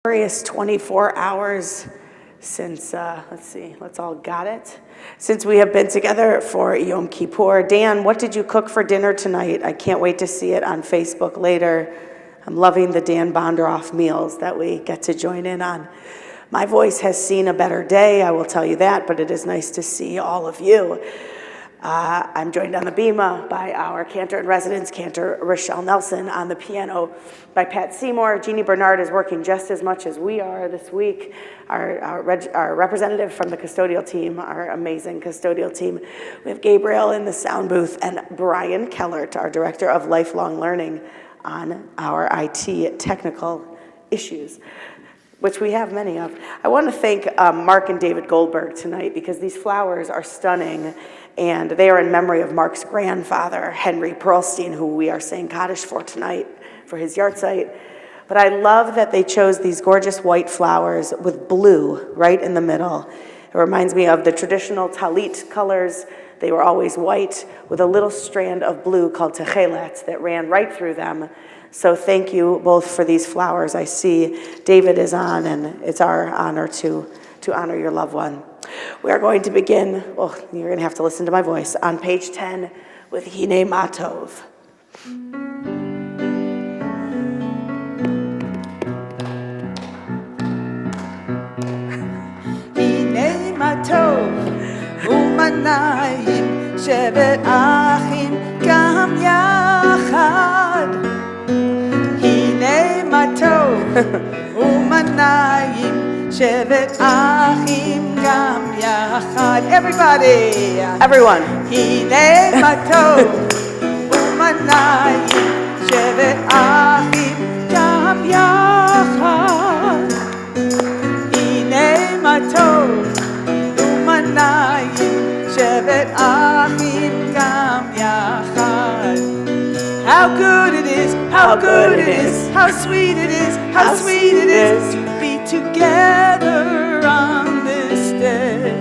Glorious 24 hours since, let's all got it. Since we have been together for Yom Kippur. Dan, what did you cook for dinner tonight? I can't wait to see it on Facebook later. I'm loving the Dan Bonderoff meals that we get to join in on. My voice has seen a better day, I will tell you that, but it is nice to see all of you. I'm joined on the bima by our cantor-in-residence, Cantor Rochelle Nelson, on the piano by Pat Seymour. Jeannie Bernard is working just as much as we are this week. Our representative from the custodial team, our amazing custodial team. We have Gabriel in the sound booth and Brian Kellert, our director of lifelong learning, on our IT technical issues, which we have many of. I want to thank Mark and David Goldberg tonight because these flowers are stunning, and they are in memory of Mark's grandfather, Henry Pearlstein, who we are saying Kaddish for tonight for his yahrzeit. But I love that they chose these gorgeous white flowers with blue right in the middle. It reminds me of the traditional talit colors. They were always white with a little strand of blue called techelet that ran right through them. So thank you both for these flowers. I see David is on, and it's our honor to honor your loved one. We are going to begin, well, you're going to have to listen to my voice, on page 10 with Hine Matov. Hine Matov umanayim shevet achim gam yachad. Hine Matov umanayim shevet achim gam yachad. Everybody, everyone. Hine matov umanayim shevet achim gam yachad. Hine matov umanayim shevet achim gam yachad. How good it is, how good it is, how sweet it is, how sweet it is to be together on this day.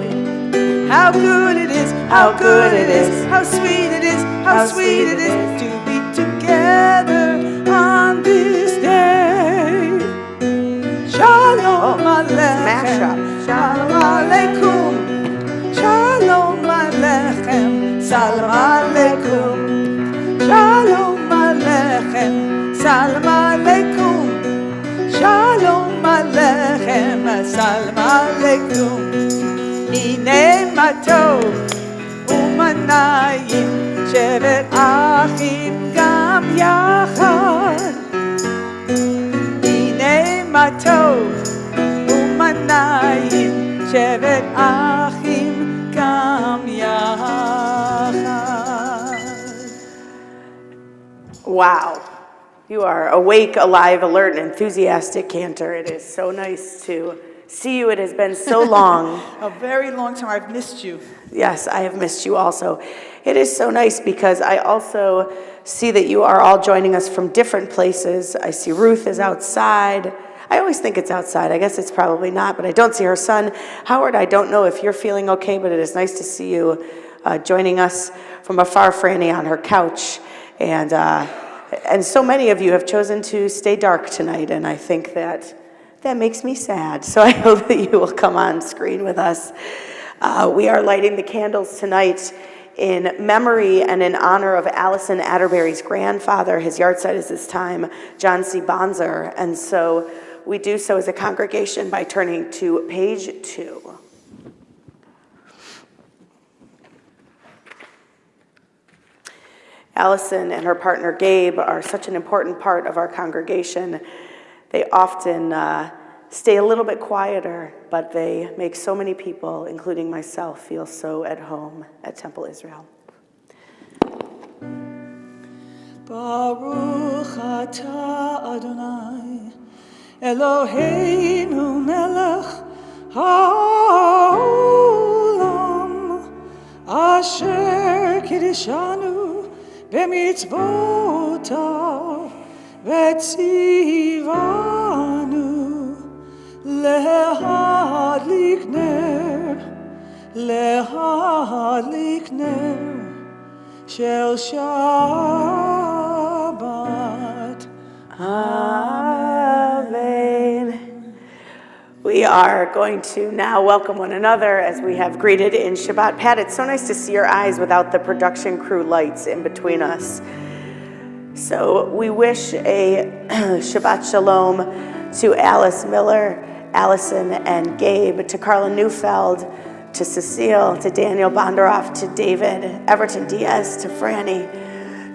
How good it is, how good it is, how sweet it is, how sweet it is to be together on this day. Shalom Aleichem, Shalom Aleikum, Shalom Aleichem, Salam Aleikum. Shalom Aleichem, Salam Aleikum, Shalom Aleichem, Salam Aleikum. Hine matov umanayim shevet achim gam yachad. Hine matov umanayim shevet achim gam yachad. Wow. You are awake, alive, alert, and enthusiastic, Cantor. It is so nice to see you. It has been so long. A very long time. I've missed you. Yes, I have missed you also. It is so nice because I also see that you are all joining us from different places. I see Ruth is outside. I always think it's outside. I guess it's probably not, but I don't see her son. Howard, I don't know if you're feeling okay, but it is nice to see you joining us from afar, Franny, on her couch. And so many of you have chosen to stay dark tonight, and I think that makes me sad. So I hope that you will come on screen with us. We are lighting the candles tonight in memory and in honor of Allison Atterbury's grandfather. His yahrzeit is this time, John C. Bonzer. And so we do so as a congregation by turning to page 2. Allison and her partner Gabe are such an important part of our congregation. They often stay a little bit quieter, but they make so many people, including myself, feel so at home at Temple Israel. Baruch atah Adonai Eloheinu melech haolam asher kiddushanu b'mitzvotav v'tzivanu lehadlik ner shel Shabbat. Amen. We are going to now welcome one another as we have greeted in Shabbat. Pat, it's so nice to see your eyes without the production crew lights in between us. So we wish a Shabbat Shalom to Alice Miller, Allison and Gabe, to Carla Neufeld, to Cecile, to Daniel Bondaroff, to David, Everton Diaz, to Franny,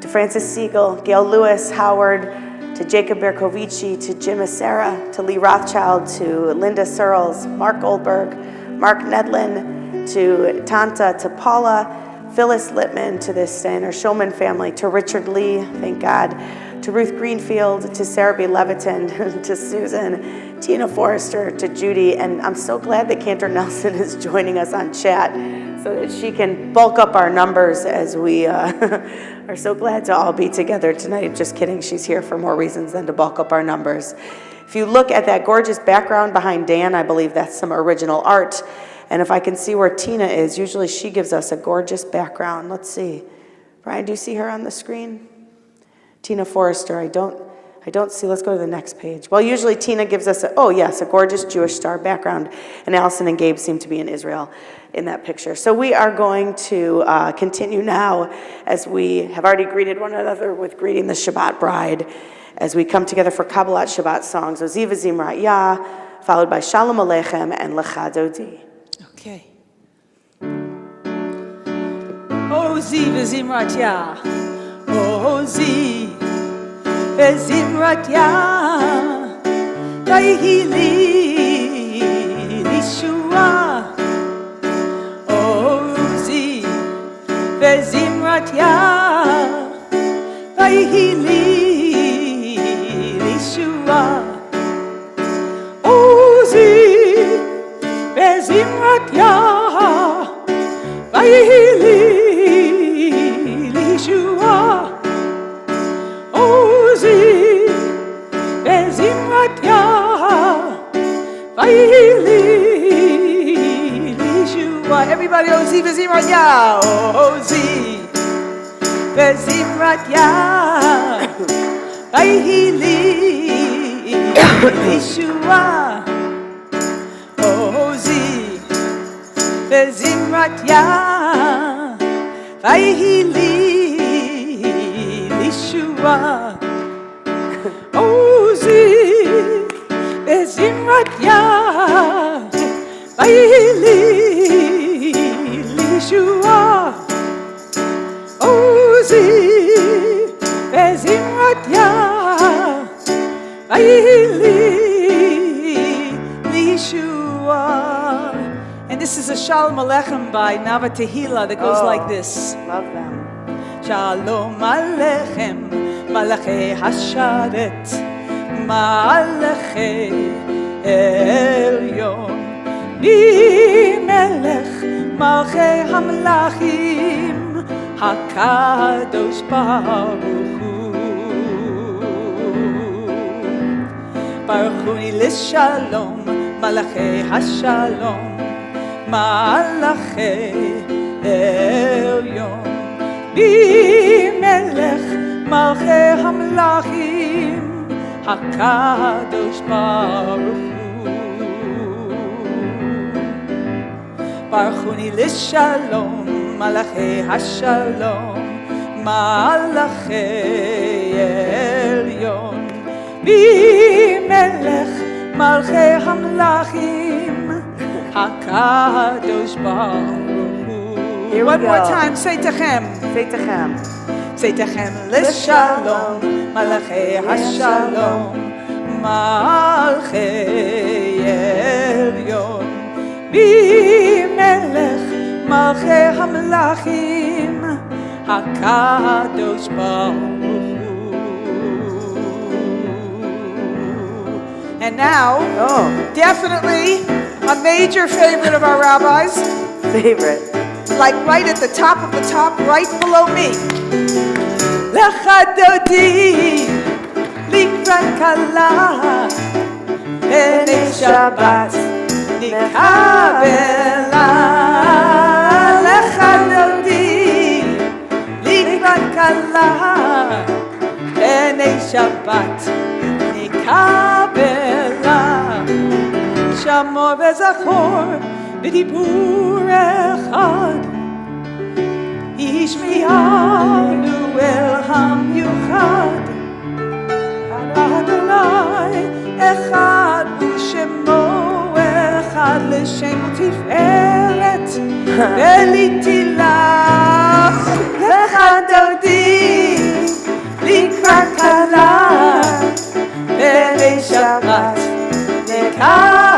to Francis Siegel, Gail Lewis, Howard, to Jacob Berkovici, to Jim Acera, to Lee Rothschild, to Linda Searles, Mark Goldberg, Mark Nedlin, to Tanta, to Paula, Phyllis Littman, to the Stanner Shulman family, to Richard Lee, thank God, to Ruth Greenfield, to Sarah B. Leviton, to Susan, Tina Forrester, to Judy, and I'm so glad that Cantor Nelson is joining us on chat so that she can bulk up our numbers as we are so glad to all be together tonight. Just kidding, she's here for more reasons than to bulk up our numbers. If you look at that gorgeous background behind Dan, I believe that's some original art. And if I can see where Tina is, usually she gives us a gorgeous background. Let's see. Brian, do you see her on the screen? Tina Forrester, I don't see. Let's go to the next page. Well, usually Tina gives us a gorgeous Jewish star background. And Allison and Gabe seem to be in Israel in that picture. So we are going to continue now as we have already greeted one another with greeting the Shabbat bride as we come together for Kabbalat Shabbat songs, Oziva Zimrat Yah, followed by Shalom Aleichem and Lecha Dodi. Okay. Oziva Zimrat Yah. Oziva Zimrat Yah. Vayihili Lishua. Zimrat Yah, Vayihili Lishua. Ozi, Zimrat Yah, Vayihili Lishua. Ozi, Zimrat Yah, Vayihili. Everybody, Ozi v'zimrat Yah, Ozi v'zimrat Yah, Vayihili Lishua. Ozi v'zimrat Yah, Vayihili Lishua. Ozi v'zimrat Yah, Vayihili Lishua. Ozi v'zimrat Yah, Vayihili Lishua. And this is a Shalom Aleichem by Nava Tehillah that goes like this. Love them. Shalom Aleichem, Malachei Hasharet, Malachei Elyon. Melech Malchei Hamlachim Hakadosh Baruch Hu Baruch Hu L'Shalom Malachei Hashalom Malachei Elyon Melech Malchei Hamlachim Hakadosh Baruch Hu Baruchuni L'Shalom, Malachei Hashalom, Malachei Elyon, Melech Malchei Hamlachim, Hakadosh Baruch Hu. One more time, say Techem. Say Techem. Say Techem L'Shalom, Malachei Hashalom, Malchei Elyon. Melech Malchei Hamlachim Hakadosh Baruch Hu. And now, definitely a major favorite of our rabbis. Favorite. Like right at the top of the top, right below me. Lecha Dodi Likrat Kala B'nei Shabbat Nikabela Lecha Dodi Likrat Kala B'nei Shabbat Nikabela שמוע וזכור בדיבור אחד השמיענו אל המיוחד אדוני אחד ושמו אחד לשם ותפארת ולתהילה לך דודי לקראת כלה בני שבת נקבלה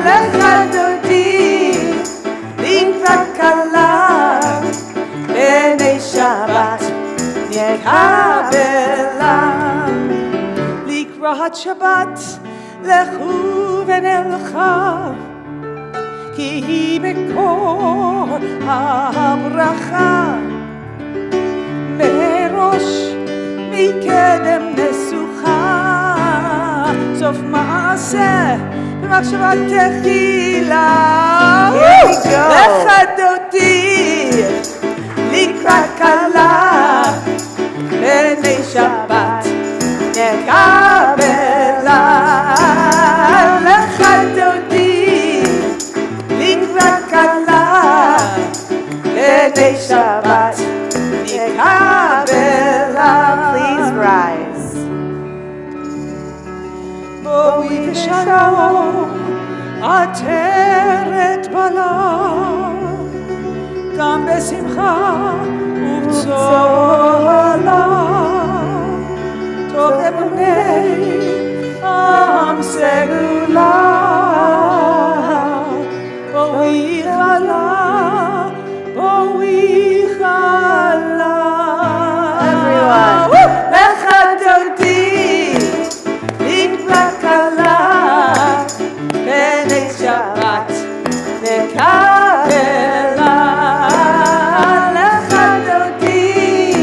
לך דודי לקראת כלה בני שבת נקבלה לקראת שבת לכו ונלכה כי היא מקור הברכה מראש מקדם נסוכה סוף מעשה במחשבה תחילה לך דודי לקראת כלה בני שבת נקבלה לך דודי לקראת כלה בני שבת נקבלה. Please rise. בואי בשלום עטרת בלה גם בשמחה ובצהלה טוב אמוני עם סגולה בואי חלה בואי חלה Everyone. לך דודי לקראת כלה בני שבת נקבלה לך דודי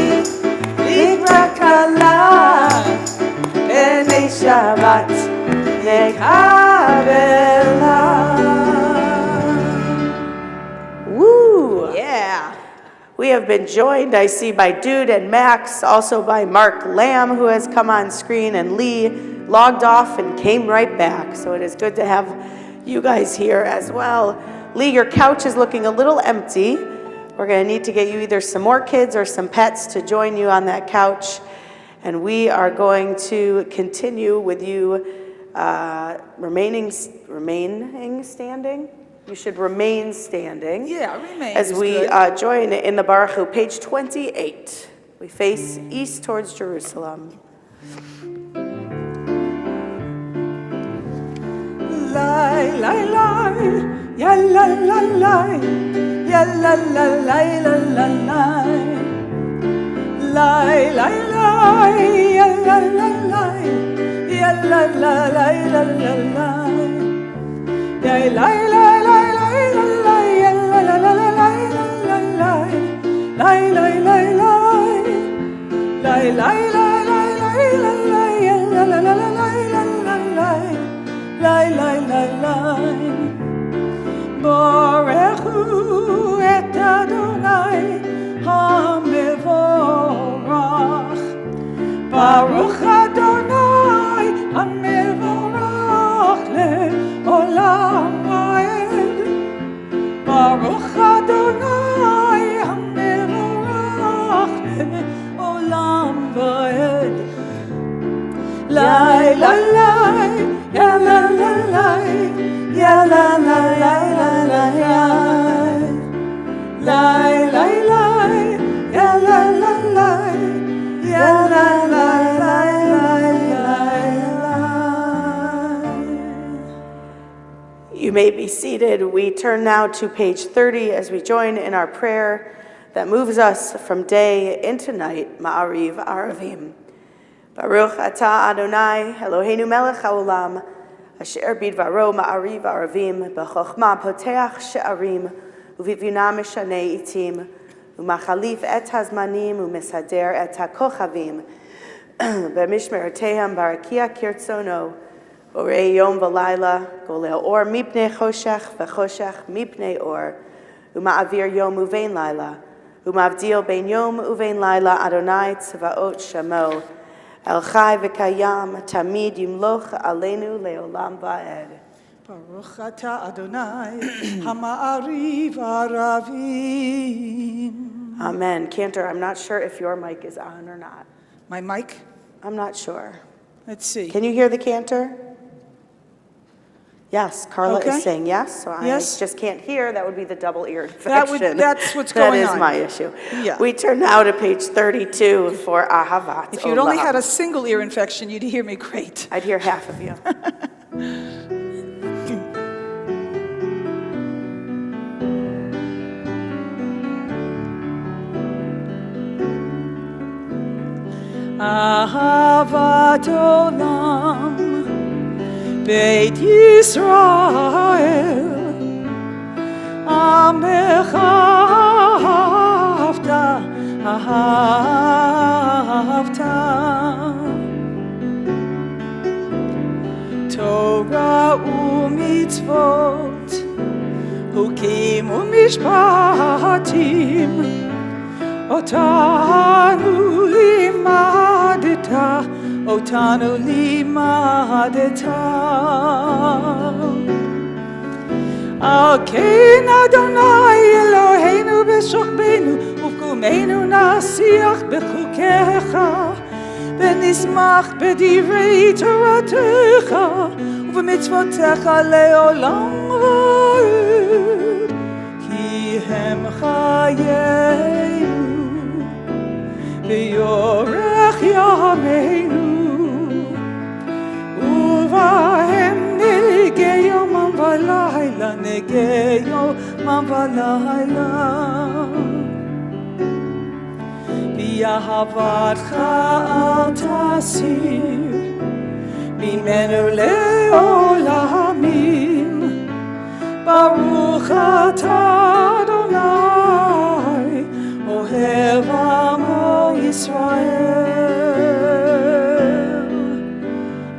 לקראת כלה בני שבת נקבלה. Woo! Yeah. We have been joined, I see, by Dude and Max, also by Mark Lamb, who has come on screen, and Lee logged off and came right back. So it is good to have you guys here as well. Lee, your couch is looking a little empty. We're going to need to get you either some more kids or some pets to join you on that couch. And we are going to continue with you remaining standing. You should remain standing. Yeah, remain As is we good. join in the Baruch Hu, page 28. We face east towards Jerusalem. Lai lai lai, ya la la lai, ya la la lai la la lai. Lai lai lai, ya la la lai, ya la la lai la la lai. Ya lai lai lai lai la lai, ya la la la lai la la lai. Lai lai lai lai, lai lai lai lai lai la lai, ya la la la lai la la lai. Lai lai lai lai Barechu et Adonai HaMevorach Baruch Adonai HaMevorach le'olam va'ed Baruch Adonai HaMevorach le'olam va'ed Lai lai lai Ya la la la, ya la la la la la la, la la ya la la la, ya la la la la. You may be seated. We turn now to page 30 as we join in our prayer that moves us from day into night, Ma'ariv Aravim. Baruch atah Adonai, Eloheinu melech haolam, asher bidvaro ma'ariv aravim, b'chochma poteach she'arim, uvivina mishanei itim, umachalif et hazmanim, umesader et hakochavim, b'mishmeretehem barakia kirtzono, orei yom v'layla, golel or mipnei choshech v'choshech mipnei or, uma'avir yom uvein layla, umavdil bein yom uvein layla, Adonai tzvaot shamo, El Chai V'Kayam, Tamid Yimloch Aleinu Leolam Va'ed. Baruch Ata Adonai, Hama'ariv Aravim. Amen. Cantor, I'm not sure if your mic is on or not. My mic? I'm not sure. Let's see. Can you hear the cantor? Yes, Carla Okay. is saying yes, so I Yes. just can't hear. That would be the double ear infection. That's what's going That on. is my issue. Yeah. We turn now to page 32 for Ahavat If you'd only Olam. had a single ear infection, you'd hear me great. I'd hear half of you. Ahavat Olam, Beit Yisrael, Amech ahavta, ahavta. Torah u'mitzvot, hukim u'mishpatim, Otanu limadeta, Otanu limadeta. Al kein Adonai Eloheinu b'shokbenu, uvkumenu nasiach b'chukecha, v'nismach b'divrei Toratecha, uv'mitzvotecha le'olam va'ed, ki hem chayeinu. V'yorech yameinu, uvahem negei yomam v'layla, negei yomam v'layla. V'yahavatcha al tasir, mimenu le'olamim, Baruch atah Adonai, Ohev amo Yisrael,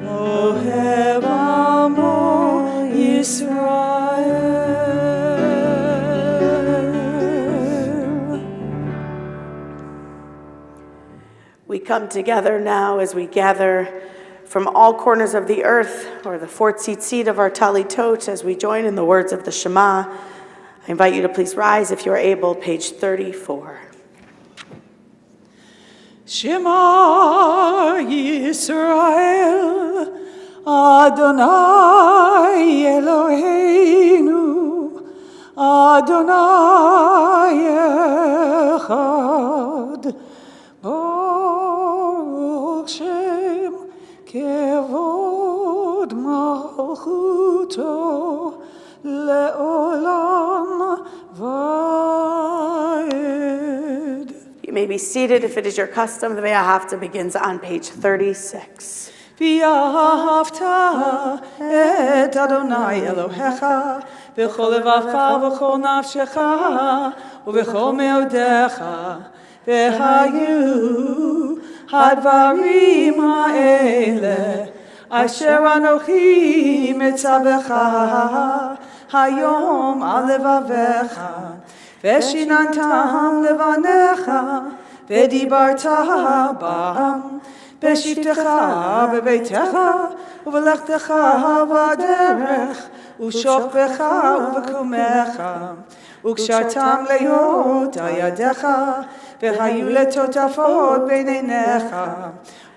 Ohev amo Yisrael. We come together now as we gather from all corners of the earth, or the fourth tzitzit of our talitot, as we join in the words of the Shema. I invite you to please rise if you are able, page 34. Shema Yisrael, Adonai Eloheinu, Adonai Echad, Baruch Shem Kevod Malchuto Le'olam Va'ed. You may be seated if it is your custom. The Ve'ahavta begins on page 36. V'yahavta et Adonai Elohecha v'chol levavcha v'chol nafshecha u'v'chol meodecha v'hayu hadvarim ha'ele asher anochi mitzavecha hayom al levavecha v'shinantam levanecha v'dibarta ba'am בשבתך בביתך ובלכתך בדרך ושוכבך ובקומך וקשרתם להיות על ידיך והיו לטוטפות בין עיניך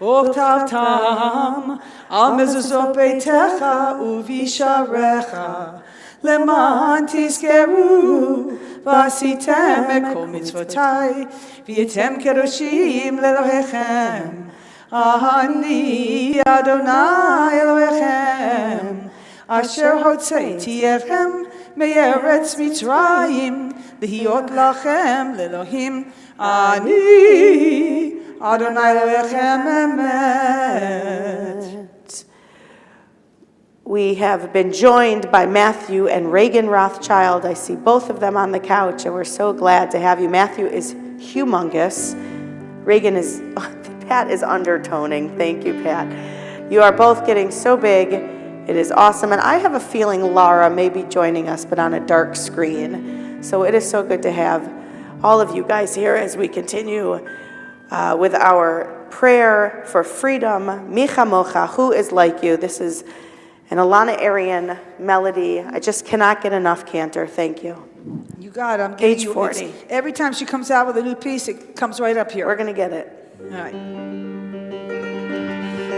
וכתבתם על מזוזות ביתך ובשעריך למען תזכרו ועשיתם את כל מצוותיי והייתם קדושים לאלוהיכם אני אדוני אלוהיכם אשר הוצאתי אתכם מארץ מצרים להיות לכם לאלוהים אני אדוני אלוהיכם אמת. We have been joined by Matthew and Reagan Rothschild. I see both of them on the couch, and we're so glad to have you. Matthew is humongous. Reagan is, Pat is undertoning. Thank you, Pat. You are both getting so big. It is awesome. And I have a feeling Laura may be joining us, but on a dark screen. So it is so good to have all of you guys here as we continue with our prayer for freedom. Micha mocha, who is like you? This is an Alana Arian melody. I just cannot get enough, Cantor. Thank you. You got it. I'm Page getting you. 40. Every time she comes out with a new piece, it comes right up here. We're going to get it. All right.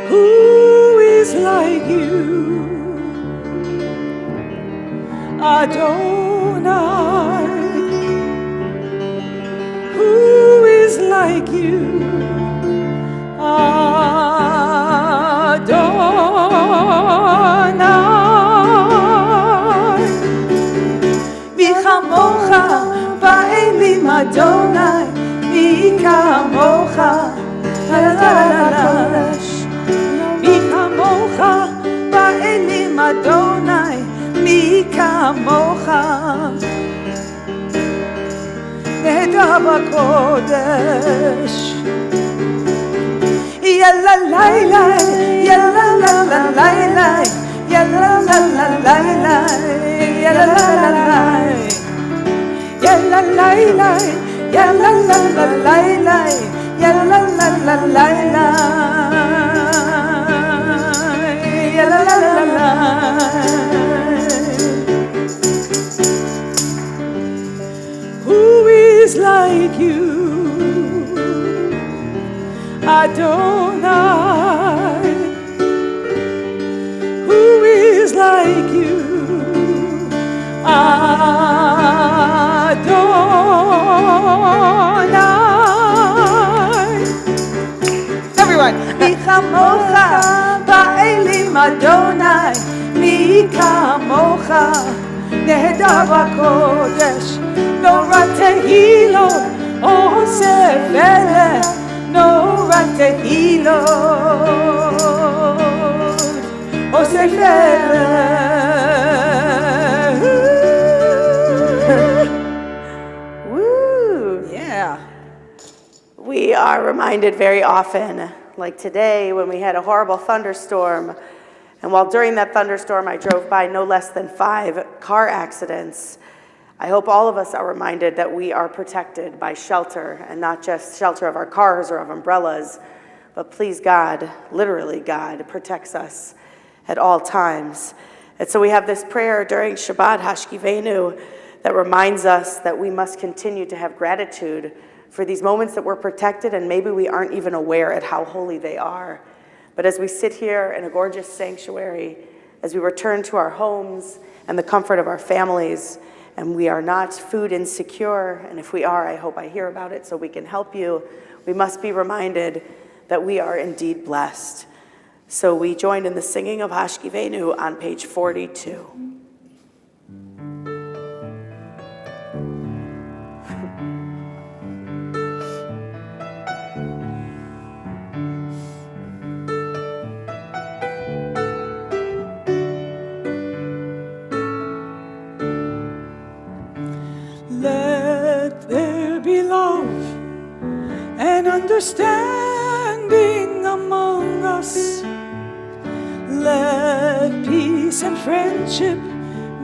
Who is like you? Adonai. Who is like you? Adonai. Mi chamocha ba'elim Adonai. Mi kamocha. La la la la la. Mi kamocha ba'elim Adonai. Mi kamocha. Nehedar b'kodesh. Yalla la la, yalla la la la la, yalla la la la la, yalla la la la, yalla la la, yalla la la la la, yalla la la la la, yalla la la la. Who is like you? Adonai, who is like you? Adonai. Everyone. Mi chamocha ba'elim Adonai, mi kamocha nehedar b'kodesh, no ratehilo osef eleh. No ratehilot, Woo! Yeah. We are reminded very often, like today when we had a horrible thunderstorm, and while during that thunderstorm I drove by no less than 5 car accidents, I hope all of us are reminded that we are protected by shelter, and not just shelter of our cars or of umbrellas, but please God, literally God, protects us at all times. And so we have this prayer during Shabbat, Hashkivenu, that reminds us that we must continue to have gratitude for these moments that we're protected, and maybe we aren't even aware at how holy they are. But as we sit here in a gorgeous sanctuary, as we return to our homes and the comfort of our families, and we are not food insecure, and if we are, I hope I hear about it so we can help you, we must be reminded that we are indeed blessed. So we join in the singing of Hashkivenu on page 42. Let there be love and understanding among us. Let peace and friendship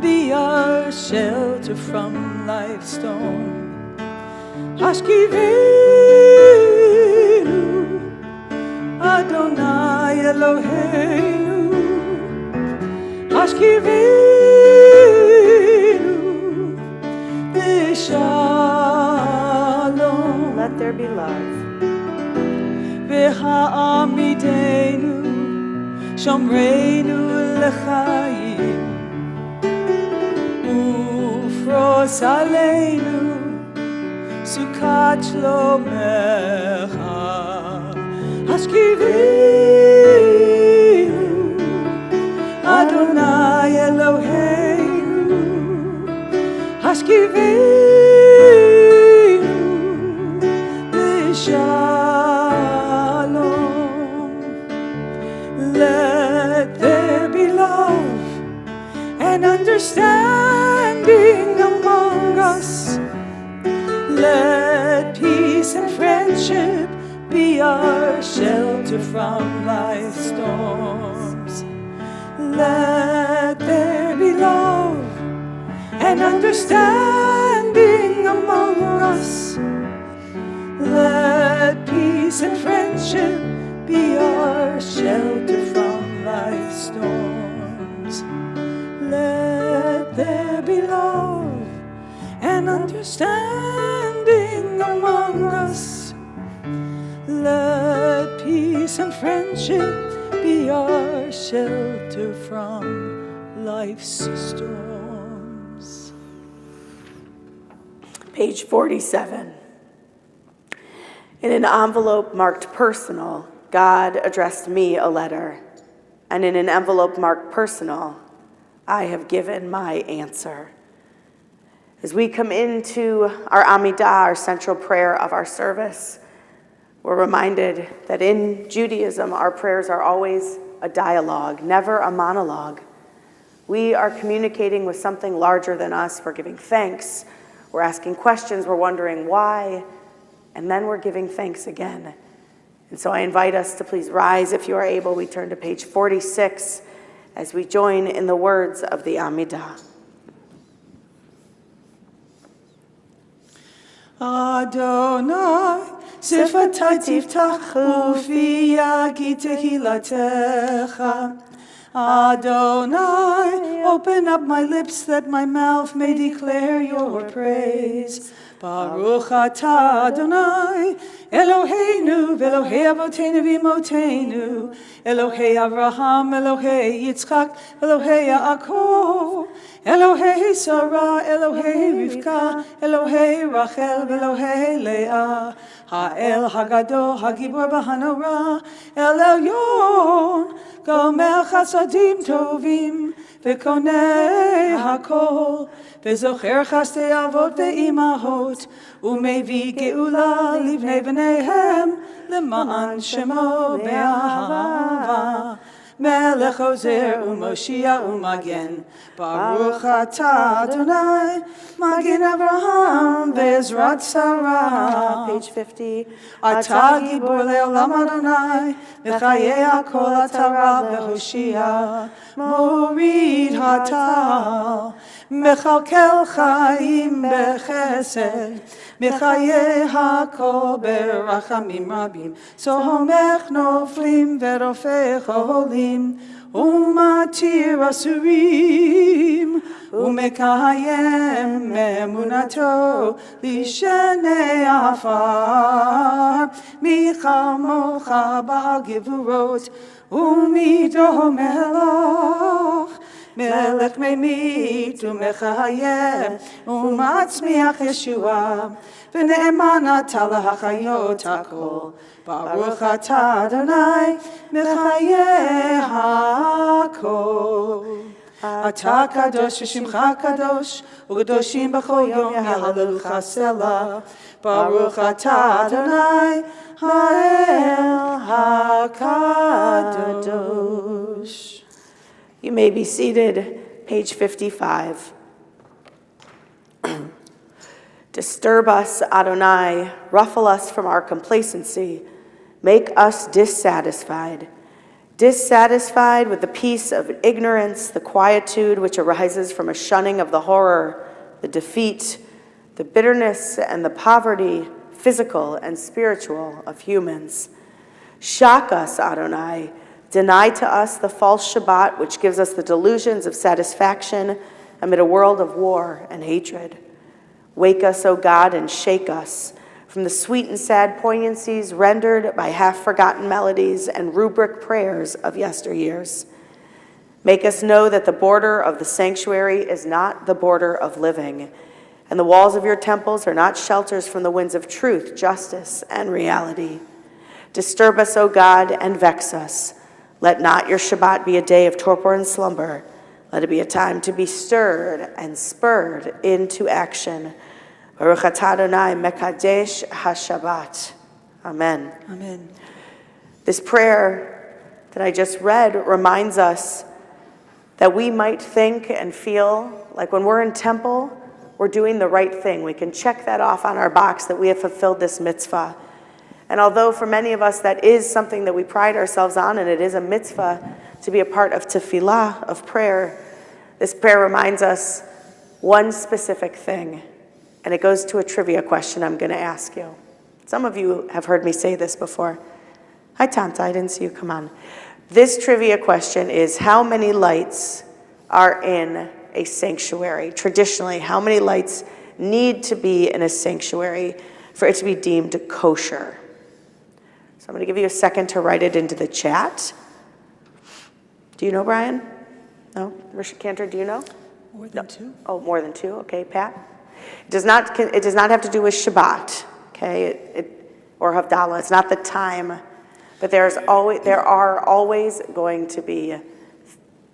be our shelter from life's storm. Hashkivenu, Adonai Eloheinu. Hashkivenu, Shalom. Let there be love. V'ha'amidenu, shomreinu l'chaim, ufros aleinu, sukat shlomecha. Hashkivenu, Adonai Eloheinu. Hashkivenu, Shalom. Let there be love and understanding among us. Let peace and friendship be our shelter from life's storms. Let there be love and understanding among us. Let peace and friendship friendship be our shelter from life's storms. Let there be love and understanding among us. Let peace and friendship be our shelter from life's storms. Page 47. In an envelope marked personal, God addressed me a letter, and in an envelope marked personal, I have given my answer. As we come into our Amidah, our central prayer of our service, we're reminded that in Judaism, our prayers are always a dialogue, never a monologue. We are communicating with something larger than us. We're giving thanks. We're asking questions. We're wondering why. And then we're giving thanks again. And so I invite us to please rise if you are able. We turn to page 46 as we join in the words of the Amidah. Adonai, Sifatai tiftach ufi yagi tehilatecha. Adonai, open up my lips that my mouth may declare your praise. Baruch atah Adonai, Eloheinu, Elohei Avotenu v'Imotenu, Elohei Avraham, Elohei Yitzchak, Elohei Yaakov, Elohei Sarah, Elohei Rivka, Elohei Rachel, Elohei Leah, Ha'el Hagadol, Hagibor B'Hanora, El Elyon, Gomer Chasadim Tovim, V'Konei Hakol, V'Zocher Chastei Avot Ve'imahot, U'Mevi Geula Livnei B'neihem, L'ma'an Shemo Be'ahava. Melech Ozer u'Moshiach u'Magen, Baruch atah Adonai, Magen Avraham ve'Ezrat Sarah. Page 50. Atah Gibor le'olam Adonai, v'chayei hakol atah Rav v'Hoshia, Morid hatal, Mechalkel chaim b'chesed, Mechayei hakol berachamim rabim, Sohomech noflim ve'rofech olim, Umatir asurim, Umekayem emunato, Lishenei afar, Michal mocha ba'al gevurot, Umido melach, Melech memit umechayem, Umatzmiach Yeshua, V'ne'eman atah lahachayot hakol, Baruch atah Adonai, Mechayeh hakol. Atah kadosh v'shimcha kadosh, u'kadoshim b'chol yom yahalelucha selah. Baruch atah Adonai, Ha'el HaKadosh. You may be seated, page 55. Disturb us, Adonai, ruffle us from our complacency, make us dissatisfied with the peace of ignorance, the quietude which arises from a shunning of the horror, the defeat, the bitterness and the poverty, physical and spiritual, of humans. Shock us, Adonai, deny to us the false Shabbat which gives us the delusions of satisfaction amid a world of war and hatred. Wake us, O God, and shake us from the sweet and sad poignancies rendered by half-forgotten melodies and rubric prayers of yesteryears. Make us know that the border of the sanctuary is not the border of living, and the walls of your temples are not shelters from the winds of truth, justice, and reality. Disturb us, O God, and vex us. Let not your Shabbat be a day of torpor and slumber. Let it be a time to be stirred and spurred into action. Baruch atah Adonai mekadesh haShabbat. Amen. Amen. This prayer that I just read reminds us that we might think and feel like when we're in temple, we're doing the right thing. We can check that off on our box that we have fulfilled this mitzvah. And although for many of us that is something that we pride ourselves on, and it is a mitzvah to be a part of tefillah, of prayer, this prayer reminds us one specific thing. And it goes to a trivia question I'm going to ask you. Some of you have heard me say this before. Hi, Tanta, I didn't see you come on. This trivia question is, how many lights are in a sanctuary? Traditionally, how many lights need to be in a sanctuary for it to be deemed kosher? So I'm going to give you a second to write it into the chat. Do you know, Brian? No? Risha Cantor, do you know? More than two. Oh, more than two. Okay, Pat? It does not have to do with Shabbat, okay, or Havdalah. It's not the time. But there are always going to be,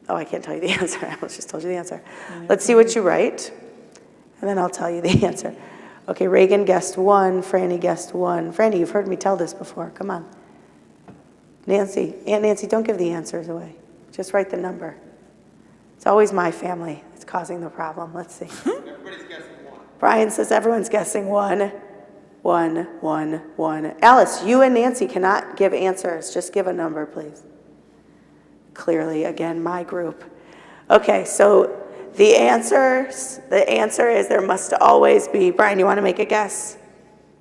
oh, I can't tell you the answer. I almost just told you the answer. Let's see what you write, and then I'll tell you the answer. Okay, Reagan guessed 1, Franny guessed 1. Franny, you've heard me tell this before. Come on. Nancy, Aunt Nancy, don't give the answers away. Just write the number. It's always my family that's causing the problem. Let's see. Everybody's guessing 1. Brian says everyone's guessing 1. 1, 1, 1. Alice, you and Nancy cannot give answers. Just give a number, please. Clearly, again, my group. Okay, so the answer is there must always be. Brian, you want to make a guess?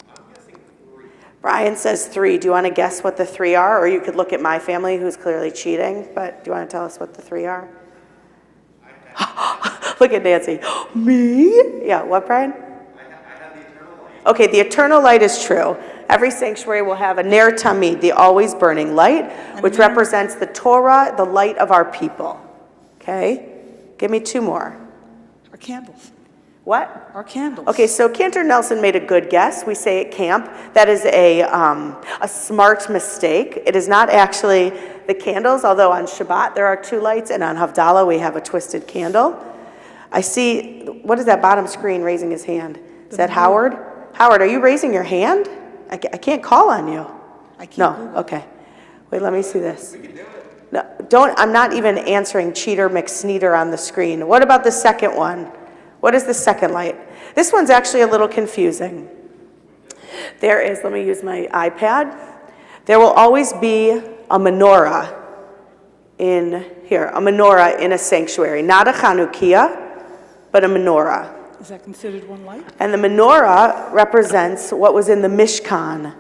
I'm guessing 3. Brian says 3. Do you want to guess what the 3 are? Or you could look at my family, who's clearly cheating. But do you want to tell us what the 3 are? Look at Nancy. Me? Yeah, what, Brian? I have the eternal light. Okay, the eternal light is true. Every sanctuary will have a ner tamid, the always burning light, which represents the Torah, the light of our people. Okay? Give me 2 more. Our candles. What? Our candles. Okay, so Cantor Nelson made a good guess. We say at camp that is a smart mistake. It is not actually the candles, although on Shabbat there are 2 lights, and on Havdalah we have a twisted candle. I see, what is that bottom screen raising his hand? Is that Howard? Howard, are you raising your hand? I can't call on you. I can't No, Google. okay. Wait, let me see this. We can do it. No, I'm not even answering Cheater McSneeder on the screen. What about the second one? What is the second light? This one's actually a little confusing. There is, let me use my iPad. There will always be a menorah in a sanctuary. Not a Chanukiah, but a menorah. Is that considered one light? And the menorah represents what was in the Mishkan,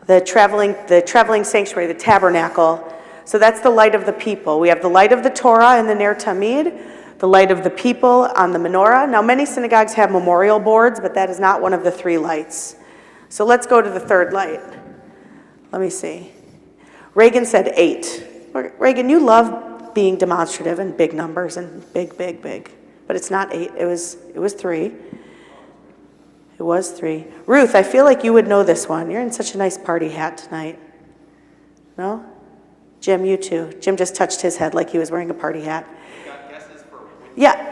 the traveling sanctuary, the tabernacle. So that's the light of the people. We have the light of the Torah in the Ner Tamid, the light of the people on the menorah. Now, many synagogues have memorial boards, but that is not one of the 3 lights. So let's go to the 3rd light. Let me see. Reagan said 8. Reagan, you love being demonstrative and big numbers and big, big, big. But it's not 8. It was 3. It was 3. Ruth, I feel like you would know this one. You're in such a nice party hat tonight. No? Jim, you too. Jim just touched his head like he was wearing a party hat. You got guesses for which? Yeah,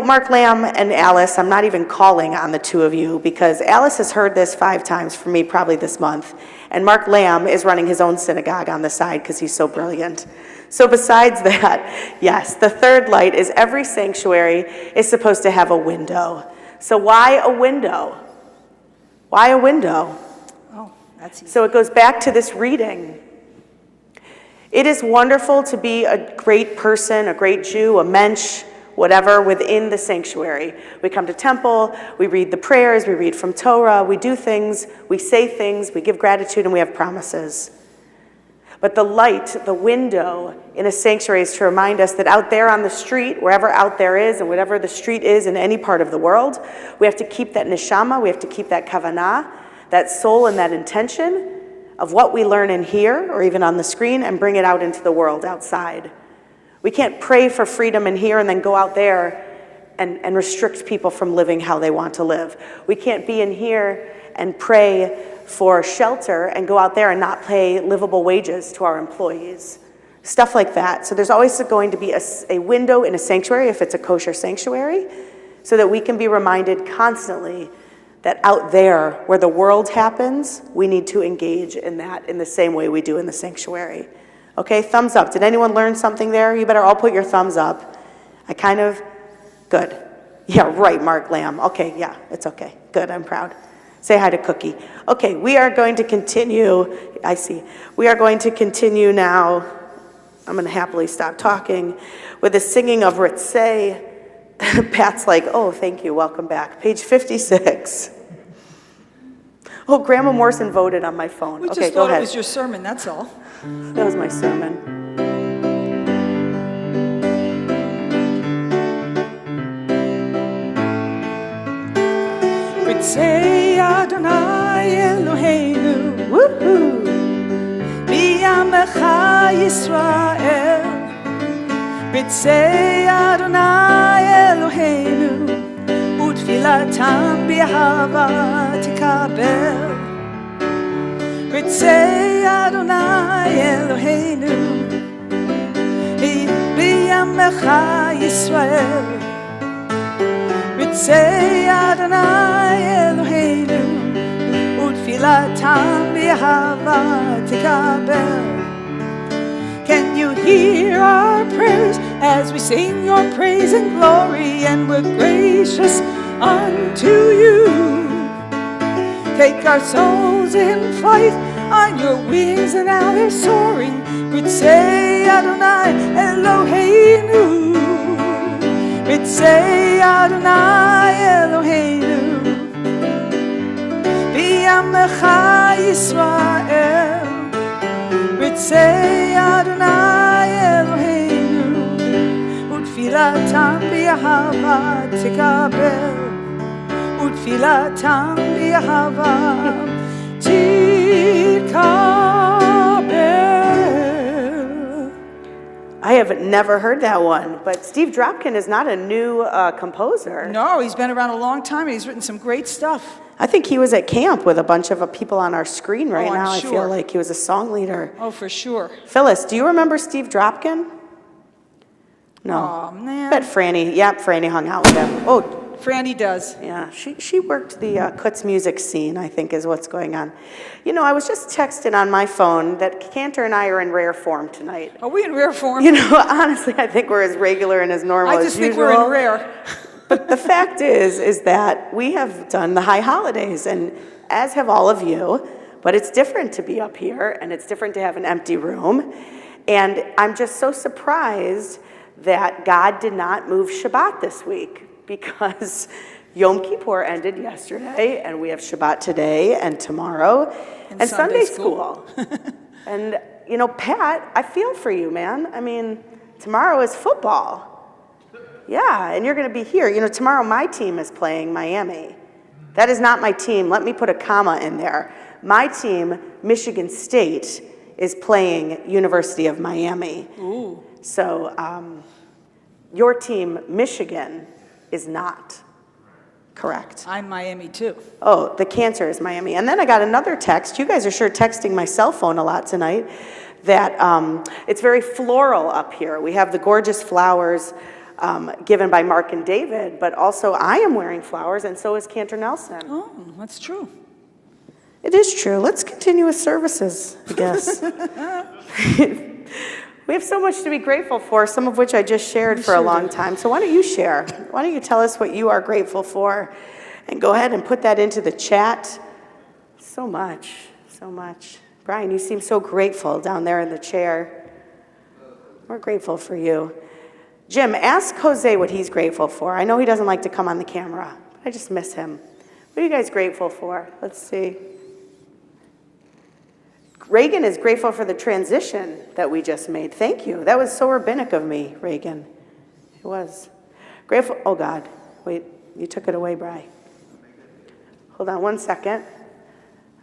Mark Lamb and Alice, I'm not even calling on the 2 of you because Alice has heard this 5 times from me probably this month. And Mark Lamb is running his own synagogue on the side because he's so brilliant. So besides that, yes, the 3rd light is every sanctuary is supposed to have a window. So why a window? Why a window? Oh, that's easy. So it goes back to this reading. It is wonderful to be a great person, a great Jew, a mensch, whatever, within the sanctuary. We come to temple, we read the prayers, we read from Torah, we do things, we say things, we give gratitude, and we have promises. But the light, the window in a sanctuary is to remind us that out there on the street, wherever out there is, and whatever the street is in any part of the world, we have to keep that neshama, we have to keep that kavanah, that soul and that intention of what we learn in here, or even on the screen, and bring it out into the world outside. We can't pray for freedom in here and then go out there and restrict people from living how they want to live. We can't be in here and pray for shelter and go out there and not pay livable wages to our employees. Stuff like that. So there's always going to be a window in a sanctuary, if it's a kosher sanctuary, so that we can be reminded constantly that out there where the world happens, we need to engage in that in the same way we do in the sanctuary. Okay, thumbs up. Did anyone learn something there? You better all put your thumbs up. Good. Yeah, right, Mark Lamb. Okay, yeah, it's okay. Good, I'm proud. Say hi to Cookie. Okay, we are going to continue. I see. We are going to continue now. I'm going to happily stop talking with the singing of Ritzay. Pat's like, oh, thank you, welcome back. Page 56. Oh, Grandma Morrison voted on my phone. We Okay, just go thought ahead. it was your sermon, that's all. That was my sermon. Say Adonai Eloheinu, Woohoo! B'yamecha Yisrael. Say Adonai Eloheinu, Utfilatam b'ahava tikabel. Say Adonai Eloheinu, B'yamecha Yisrael. Say Adonai Eloheinu, Utfilatam b'ahava tikabel. Can you hear our prayers as we sing your praise and glory, and we're gracious unto you? Take our souls in flight on your wings, and now they're soaring. We'd say Adonai Eloheinu. We'd say Adonai Eloheinu, B'yamecha Yisrael. We'd say Adonai Eloheinu, Utfilatam b'ahava tikabel. Utfilatam b'ahava tikabel. I have never heard that one, but Steve Dropkin is not a new composer. No, he's been around a long time, and he's written some great stuff. I think he was at camp with a bunch of people on our screen right I'm now. I sure. feel like he was a song leader. Oh, for sure. Phyllis, do you remember Steve Dropkin? No. Aw, man. Bet Franny hung out with him. Oh, Franny does. yeah, she worked the Kutz music scene, I think is what's going on. You know, I was just texting on my phone that Cantor and I are in rare form tonight. Are we in rare form? You know, honestly, I think we're as regular and as normal I as just usual. think we're in rare. But the fact is that we have done the high holidays, and as have all of you, but it's different to be up here, and it's different to have an empty room. And I'm just so surprised that God did not move Shabbat this week, because Yom Kippur ended yesterday, and we have Shabbat today and tomorrow, and Sunday school. And, you know, Pat, I feel for you, man. I mean, tomorrow is football. Yeah, and you're going to be here. You know, tomorrow my team is playing Miami. That is not my team. Let me put a comma in there. My team, Michigan State, is playing University of Miami. Ooh. So your team, Michigan, is not correct. I'm Miami too. Oh, the Cancer is Miami. And then I got another text. You guys are sure texting my cell phone a lot tonight. That it's very floral up here. We have the gorgeous flowers given by Mark and David, but also I am wearing flowers, and so is Cantor Nelson. Oh, that's true. It is true. Let's continue with services, I guess. We have so much to be grateful for, some of which I just shared for a long time. So why don't you share? Why don't you tell us what you are grateful for? And go ahead and put that into the chat. So much, so much. Brian, you seem so grateful down there in the chair. We're grateful for you. Jim, ask Jose what he's grateful for. I know he doesn't like to come on the camera, but I just miss him. What are you guys grateful for? Let's see. Reagan is grateful for the transition that we just made. Thank you. That was so rabbinic of me, Reagan. It was. Grateful. Oh, God. Wait, you took it away, Bri. Hold on one second.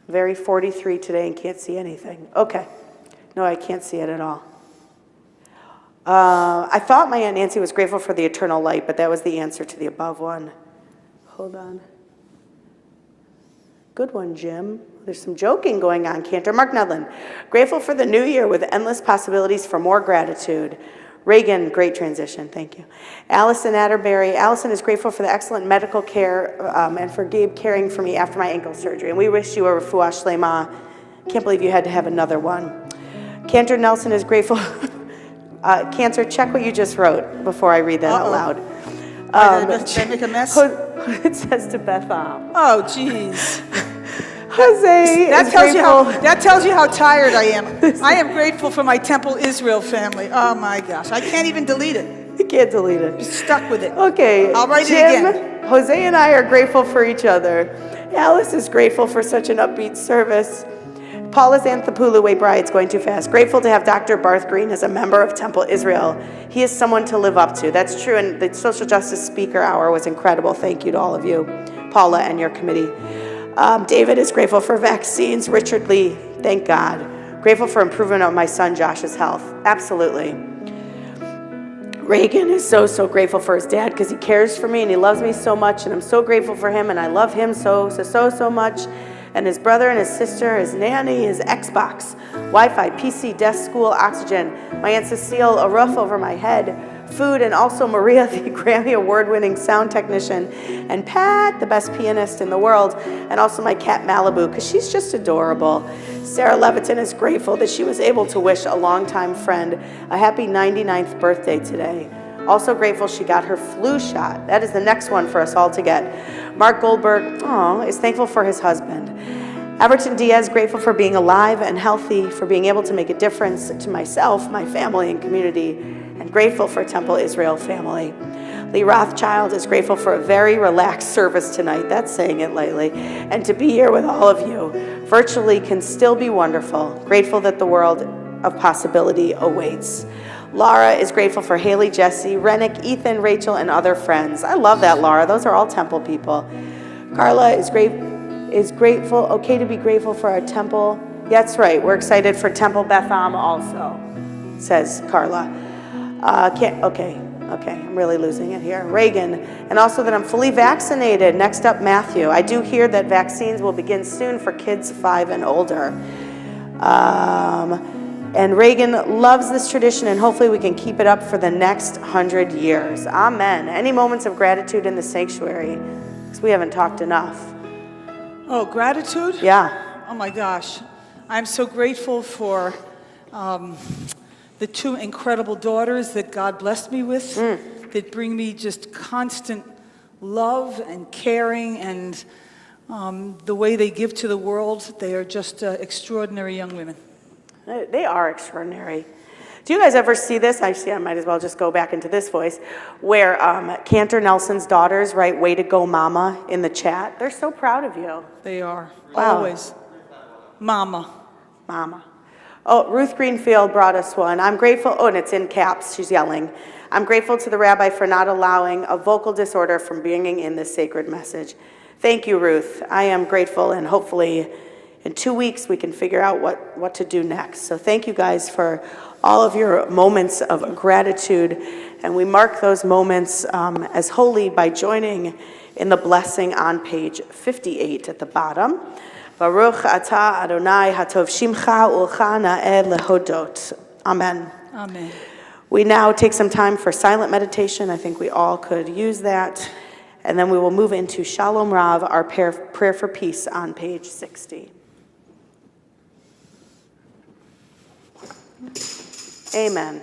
Very 43 today and can't see anything. Okay. No, I can't see it at all. I thought my Aunt Nancy was grateful for the eternal light, but that was the answer to the above one. Hold on. Good one, Jim. There's some joking going on, Cantor. Mark Nedlin, grateful for the new year with endless possibilities for more gratitude. Reagan, great transition, thank you. Allison Atterbury, Allison is grateful for the excellent medical care and for Gabe caring for me after my ankle surgery. And we wish you a refuah shlema. Can't believe you had to have another one. Cantor Nelson is grateful. Cancer, check what you just wrote before I read that out loud. Did I make a mess? It says to Betham. Oh, jeez. Jose That tells you how tired I am. I am grateful for my Temple Israel family. Oh my gosh, I can't even delete it. You can't delete it. Just stuck with it. Okay. I'll write Jim, it again. Jose and I are grateful for each other. Alice is grateful for such an upbeat service. Paula Xanthopoulos, wait, Bride's going too fast. Grateful to have Dr. Barth Green as a member of Temple Israel. He is someone to live up to. That's true, and the Social Justice Speaker Hour was incredible. Thank you to all of you, Paula and your committee. David is grateful for vaccines. Richard Lee, thank God. Grateful for improvement of my son Josh's health. Absolutely. Reagan is so grateful for his dad because he cares for me and he loves me so much, and I'm so grateful for him, and I love him so much. And his brother and his sister, his nanny, his Xbox, Wi-Fi, PC, desk, school, oxygen, my Aunt Cecile, a roof over my head, food, and also Maria, the Grammy Award-winning sound technician, and Pat, the best pianist in the world, and also my cat Malibu, because she's just adorable. Sarah Leviton is grateful that she was able to wish a longtime friend a happy 99th birthday today. Also grateful she got her flu shot. That is the next one for us all to get. Mark Goldberg, is thankful for his husband. Everton Diaz, grateful for being alive and healthy, for being able to make a difference to myself, my family, and community, and grateful for Temple Israel family. Lee Rothschild is grateful for a very relaxed service tonight, that's saying it lightly, and to be here with all of you. Virtually can still be wonderful. Grateful that the world of possibility awaits. Laura is grateful for Haley, Jesse, Rennick, Ethan, Rachel, and other friends. I love that, Laura. Those are all Temple people. Carla is grateful, okay to be grateful for our Temple. Yeah, that's right. We're excited for Temple Beth Am also, says Carla. Okay, I'm really losing it here. Reagan, and also that I'm fully vaccinated. Next up, Matthew. I do hear that vaccines will begin soon for kids 5 and older. And Reagan loves this tradition, and hopefully we can keep it up for the next 100 years. Amen. Any moments of gratitude in the sanctuary? Because we haven't talked enough. Oh, gratitude? Yeah. Oh my gosh. I'm so grateful for the 2 incredible daughters that God blessed me with, that bring me just constant love and caring, and the way they give to the world. They are just extraordinary young women. They are extraordinary. Do you guys ever see this? Actually, I might as well just go back into this voice, where Cantor Nelson's daughters write "Way to go, Mama" in the chat. They're so proud of you. They are. Wow. Always. Mama. Oh, Ruth Greenfield brought us one. I'm grateful, and it's in caps, she's yelling. I'm grateful to the rabbi for not allowing a vocal disorder from bringing in this sacred message. Thank you, Ruth. I am grateful, and hopefully in 2 weeks we can figure out what to do next. So thank you guys for all of your moments of gratitude, and we mark those moments as holy by joining in the blessing on page 58 at the bottom. Baruch atah Adonai hatov shimcha ulcha na'eh lehodot. Amen. Amen. We now take some time for silent meditation. I think we all could use that. And then we will move into Shalom Rav, our prayer for peace on page 60. Amen.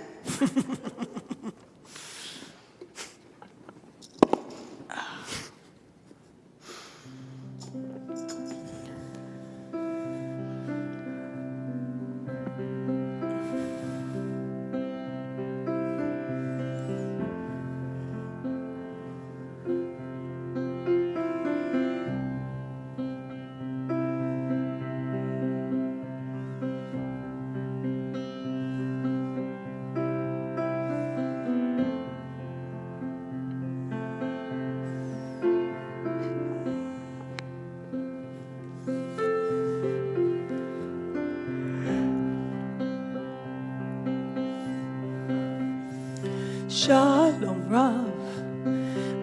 Shalom Rav,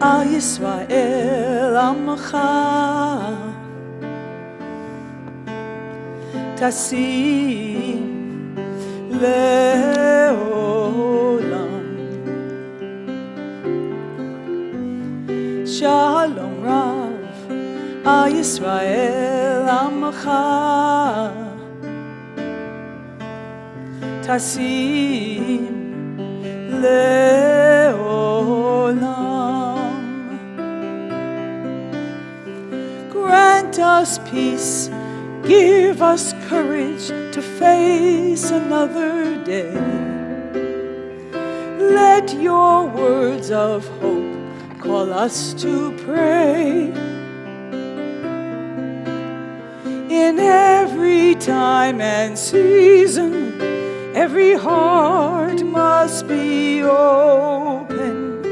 Al Yisrael Amacha, Tasim Leolam. Shalom Rav, Al Yisrael Amacha, Tasim Leolam. Grant us peace, give us courage to face another day. Let your words of hope call us to pray. In every time and season, every heart must be open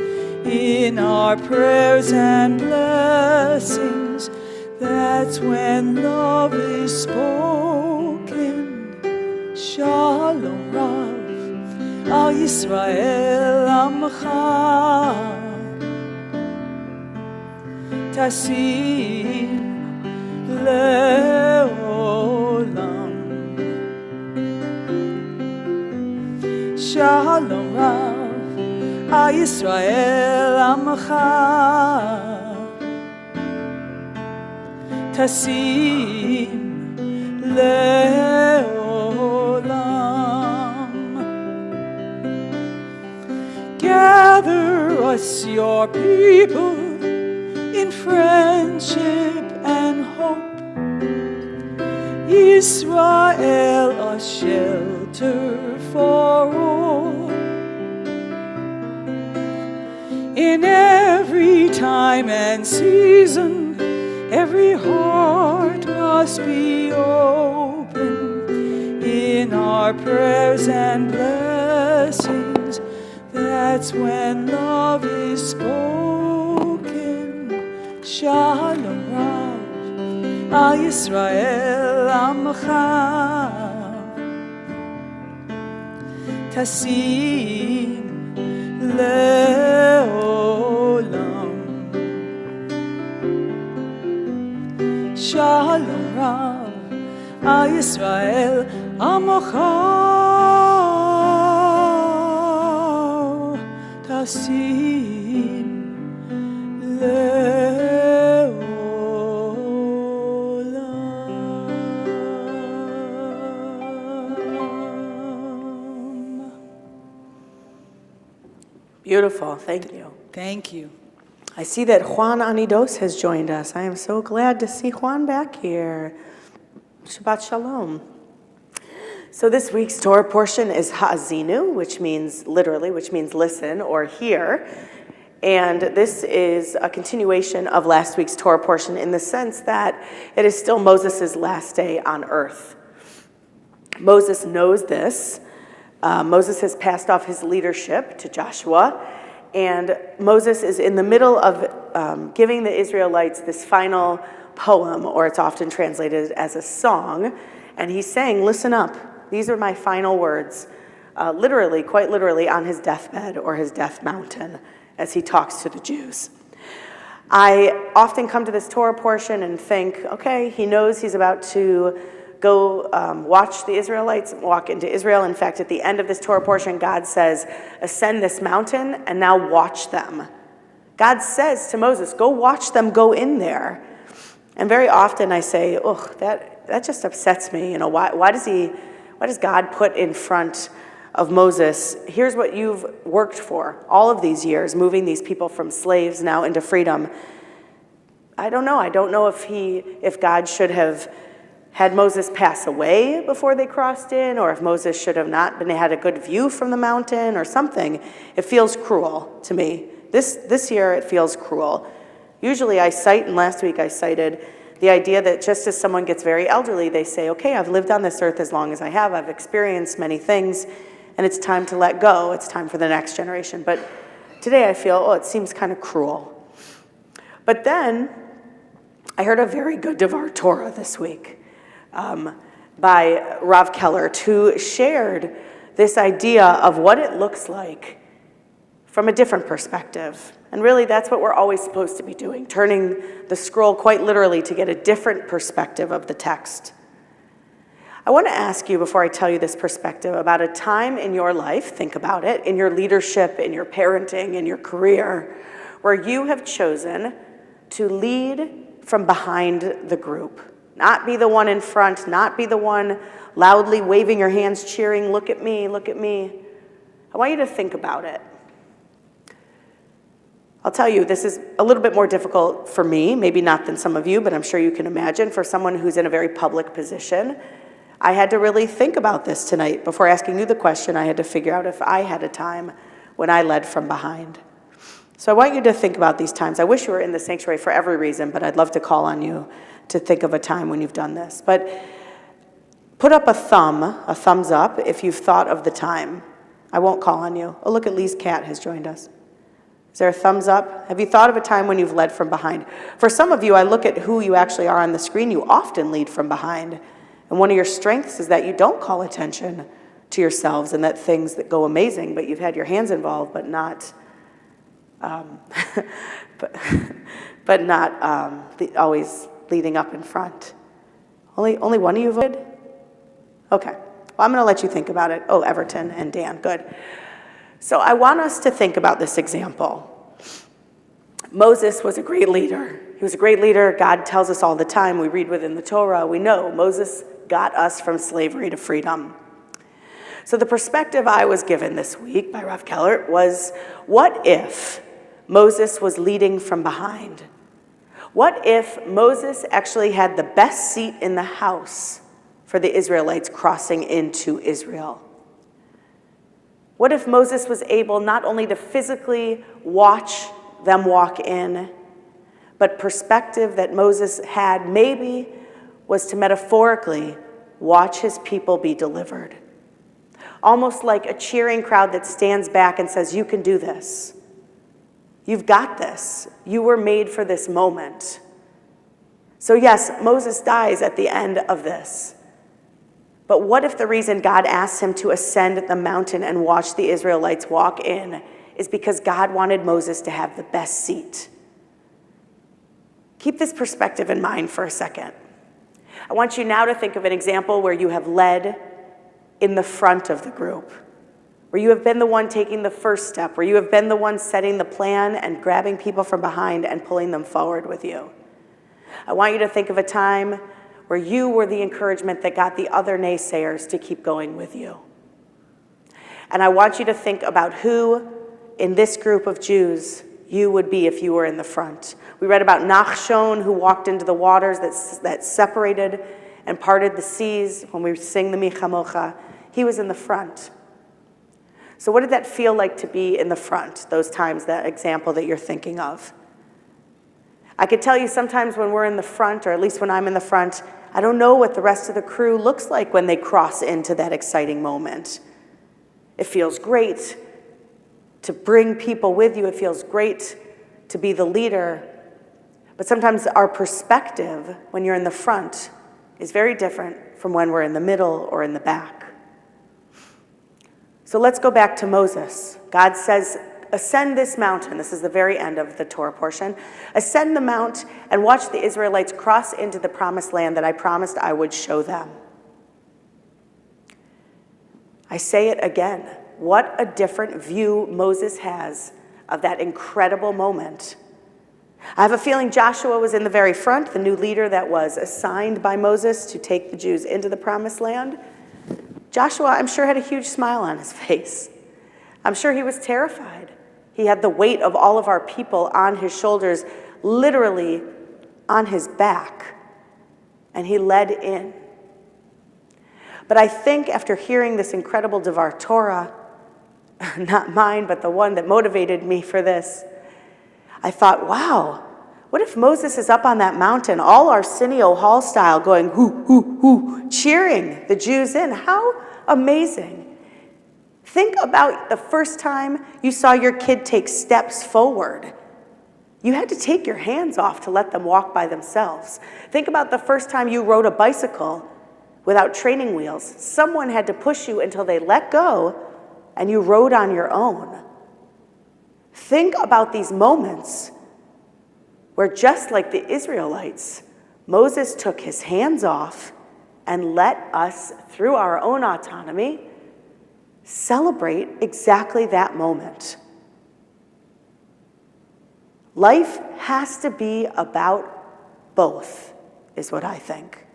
in our prayers and blessings. That's when love is spoken. Shalom Rav, Al Yisrael Amcha, Tasim Leolam. Shalom Rav, Al Yisrael Amcha, Tasim Leolam. Gather us, your people, in friendship and hope. Israel, a shelter for all. In every time and season, every heart must be open in our prayers and blessings. That's when love is spoken. Shalom Rav, Al Yisrael Amcha, Tasim Leolam. Shalom Rav, Al Yisrael Amcha, Tasim Leolam. Beautiful, thank you. Thank you. I see that Juan Anidos has joined us. I am so glad to see Juan back here. Shabbat Shalom. So this week's Torah portion is Ha'azinu, which means listen or hear. And this is a continuation of last week's Torah portion in the sense that it is still Moses' last day on earth. Moses knows this. Moses has passed off his leadership to Joshua, and Moses is in the middle of giving the Israelites this final poem, or it's often translated as a song, and he's saying, listen up, these are my final words, literally, quite literally, on his deathbed or his death mountain as he talks to the Jews. I often come to this Torah portion and think, okay, he knows he's about to go watch the Israelites walk into Israel. In fact, at the end of this Torah portion, God says, ascend this mountain and now watch them. God says to Moses, go watch them go in there. And very often I say, ugh, that just upsets me. You know, why does God put in front of Moses, here's what you've worked for all of these years, moving these people from slaves now into freedom. I don't know. I don't know if God should have had Moses pass away before they crossed in, or if Moses should have not had a good view from the mountain or something. It feels cruel to me. This year it feels cruel. Usually I cite, and last week I cited, the idea that just as someone gets very elderly, they say, okay, I've lived on this earth as long as I have, I've experienced many things, and it's time to let go. It's time for the next generation. But today I feel, it seems kind of cruel. But then I heard a very good Devar Torah this week by Rav Kellert, who shared this idea of what it looks like from a different perspective. And really, that's what we're always supposed to be doing, turning the scroll quite literally to get a different perspective of the text. I want to ask you, before I tell you this perspective, about a time in your life, think about it, in your leadership, in your parenting, in your career, where you have chosen to lead from behind the group. Not be the one in front, not be the one loudly waving your hands, cheering, look at me, look at me. I want you to think about it. I'll tell you, this is a little bit more difficult for me, maybe not than some of you, but I'm sure you can imagine, for someone who's in a very public position. I had to really think about this tonight. Before asking you the question, I had to figure out if I had a time when I led from behind. So I want you to think about these times. I wish you were in the sanctuary for every reason, but I'd love to call on you to think of a time when you've done this. But put up a thumbs up, if you've thought of the time. I won't call on you. Oh, look at Lee's cat has joined us. Is there a thumbs up? Have you thought of a time when you've led from behind? For some of you, I look at who you actually are on the screen. You often lead from behind. And one of your strengths is that you don't call attention to yourselves and that things that go amazing, but you've had your hands involved, but not, always leading up in front. Only one of you voted? Okay. Well, I'm going to let you think about it. Oh, Everton and Dan. Good. So I want us to think about this example. Moses was a great leader. He was a great leader. God tells us all the time. We read within the Torah. We know Moses got us from slavery to freedom. So the perspective I was given this week by Rav Keller was, what if Moses was leading from behind? What if Moses actually had the best seat in the house for the Israelites crossing into Israel? What if Moses was able not only to physically watch them walk in, but perspective that Moses had maybe was to metaphorically watch his people be delivered? Almost like a cheering crowd that stands back and says, you can do this. You've got this. You were made for this moment. So yes, Moses dies at the end of this. But what if the reason God asked him to ascend the mountain and watch the Israelites walk in is because God wanted Moses to have the best seat? Keep this perspective in mind for a second. I want you now to think of an example where you have led in the front of the group, where you have been the one taking the first step, where you have been the one setting the plan and grabbing people from behind and pulling them forward with you. I want you to think of a time where you were the encouragement that got the other naysayers to keep going with you. And I want you to think about who in this group of Jews you would be if you were in the front. We read about Nachshon, who walked into the waters that separated and parted the seas when we sing the Michamocha. He was in the front. So what did that feel like to be in the front, those times, that example that you're thinking of? I could tell you sometimes when we're in the front, or at least when I'm in the front, I don't know what the rest of the crew looks like when they cross into that exciting moment. It feels great to bring people with you. It feels great to be the leader. But sometimes our perspective when you're in the front is very different from when we're in the middle or in the back. So let's go back to Moses. God says, ascend this mountain. This is the very end of the Torah portion. Ascend the mount and watch the Israelites cross into the promised land that I promised I would show them. I say it again. What a different view Moses has of that incredible moment. I have a feeling Joshua was in the very front, the new leader that was assigned by Moses to take the Jews into the promised land. Joshua, I'm sure, had a huge smile on his face. I'm sure he was terrified. He had the weight of all of our people on his shoulders, literally on his back, and he led in. But I think after hearing this incredible Devar Torah, not mine, but the one that motivated me for this, I thought, wow, what if Moses is up on that mountain, all Arsenio Hall style, going, hoo, hoo, hoo, cheering the Jews in? How amazing. Think about the first time you saw your kid take steps forward. You had to take your hands off to let them walk by themselves. Think about the first time you rode a bicycle without training wheels. Someone had to push you until they let go and you rode on your own. Think about these moments where, just like the Israelites, Moses took his hands off and let us, through our own autonomy, celebrate exactly that moment. Life has to be about both, is what I think.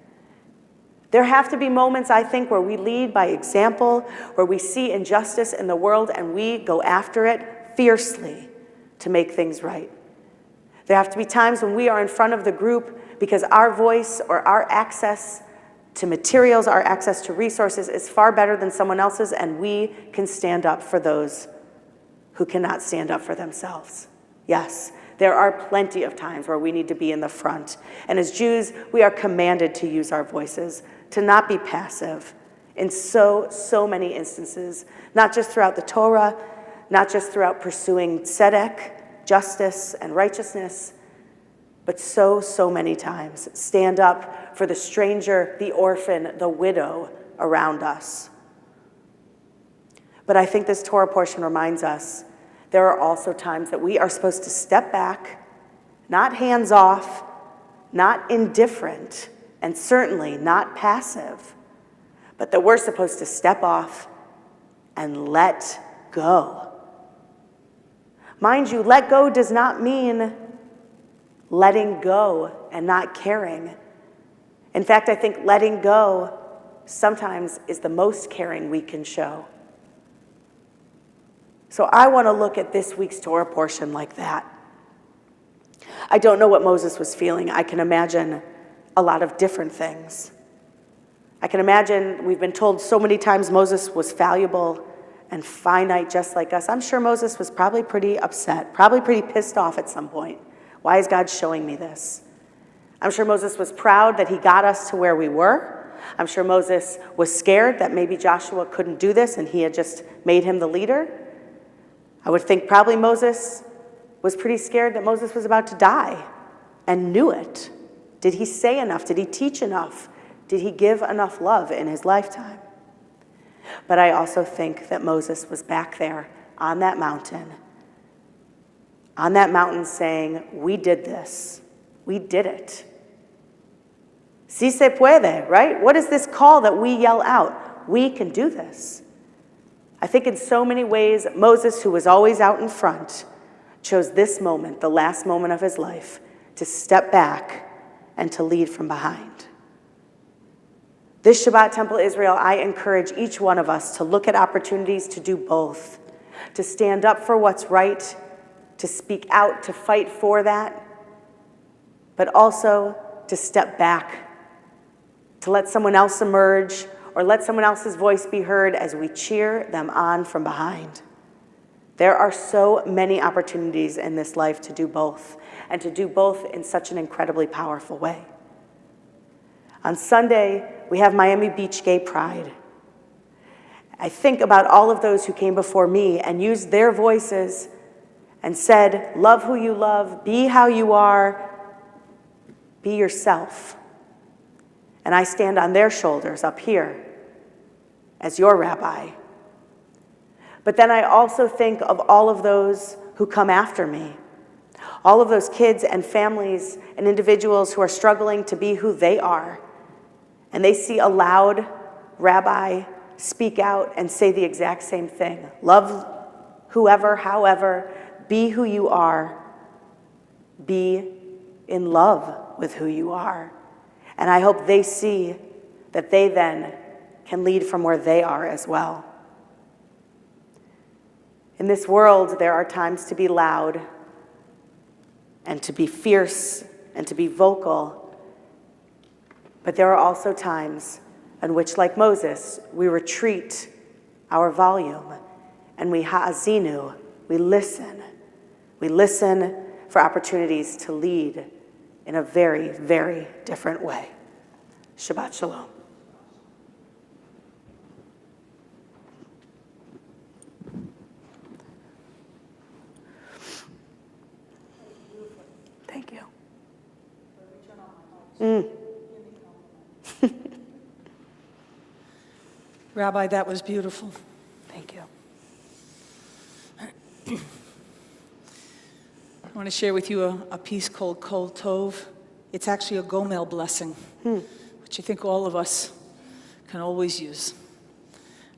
There have to be moments, I think, where we lead by example, where we see injustice in the world and we go after it fiercely to make things right. There have to be times when we are in front of the group because our voice or our access to materials, our access to resources is far better than someone else's, and we can stand up for those who cannot stand up for themselves. Yes, there are plenty of times where we need to be in the front. And as Jews, we are commanded to use our voices, to not be passive in so many instances, not just throughout the Torah, not just throughout pursuing tzedek, justice, and righteousness, but so many times. Stand up for the stranger, the orphan, the widow around us. But I think this Torah portion reminds us there are also times that we are supposed to step back, not hands off, not indifferent, and certainly not passive, but that we're supposed to step off and let go. Mind you, let go does not mean letting go and not caring. In fact, I think letting go sometimes is the most caring we can show. So I want to look at this week's Torah portion like that. I don't know what Moses was feeling. I can imagine a lot of different things. I can imagine, we've been told so many times Moses was fallible and finite just like us. I'm sure Moses was probably pretty upset, probably pretty pissed off at some point. Why is God showing me this? I'm sure Moses was proud that he got us to where we were. I'm sure Moses was scared that maybe Joshua couldn't do this and he had just made him the leader. I would think probably Moses was pretty scared that Moses was about to die and knew it. Did he say enough? Did he teach enough? Did he give enough love in his lifetime? But I also think that Moses was back there on that mountain saying, we did this. We did it. Si se puede, right? What is this call that we yell out? We can do this. I think in so many ways, Moses, who was always out in front, chose this moment, the last moment of his life, to step back and to lead from behind. This Shabbat Temple Israel, I encourage each one of us to look at opportunities to do both, to stand up for what's right, to speak out, to fight for that, but also to step back, to let someone else emerge or let someone else's voice be heard as we cheer them on from behind. There are so many opportunities in this life to do both, and to do both in such an incredibly powerful way. On Sunday, we have Miami Beach Gay Pride. I think about all of those who came before me and used their voices and said, love who you love, be how you are, be yourself. And I stand on their shoulders up here as your rabbi. But then I also think of all of those who come after me, all of those kids and families and individuals who are struggling to be who they are. And they see a loud rabbi speak out and say the exact same thing. Love whoever, however, be who you are. Be in love with who you are. And I hope they see that they then can lead from where they are as well. In this world, there are times to be loud and to be fierce and to be vocal. But there are also times in which, like Moses, we retreat our volume and we ha'azinu, we listen. We listen for opportunities to lead in a very, very different way. Shabbat Shalom. Thank you. Rabbi, that was beautiful. Thank you. I want to share with you a piece called Kol Tov. It's actually a Gomel blessing, which I think all of us can always use.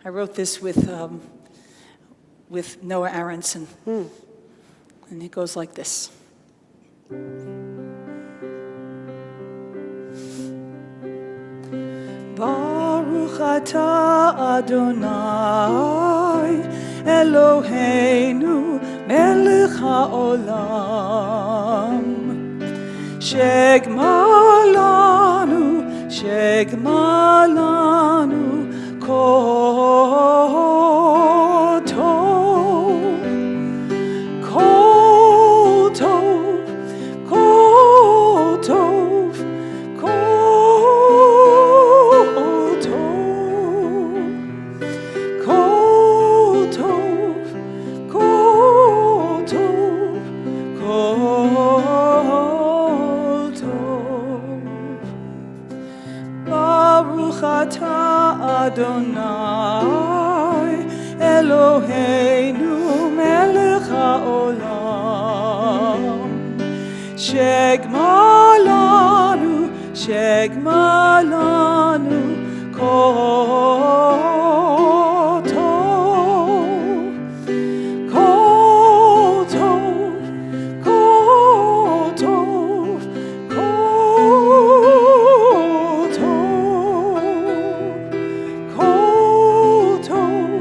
I wrote this with Noah Aronson, and it goes like this. Baruch atah Adonai Eloheinu melech haolam shegma lanu kol kol tov. Baruch atah Adonai Eloheinu melech haolam. Shegma lanu kol tov, kol tov, kol tov, kol tov, kol tov,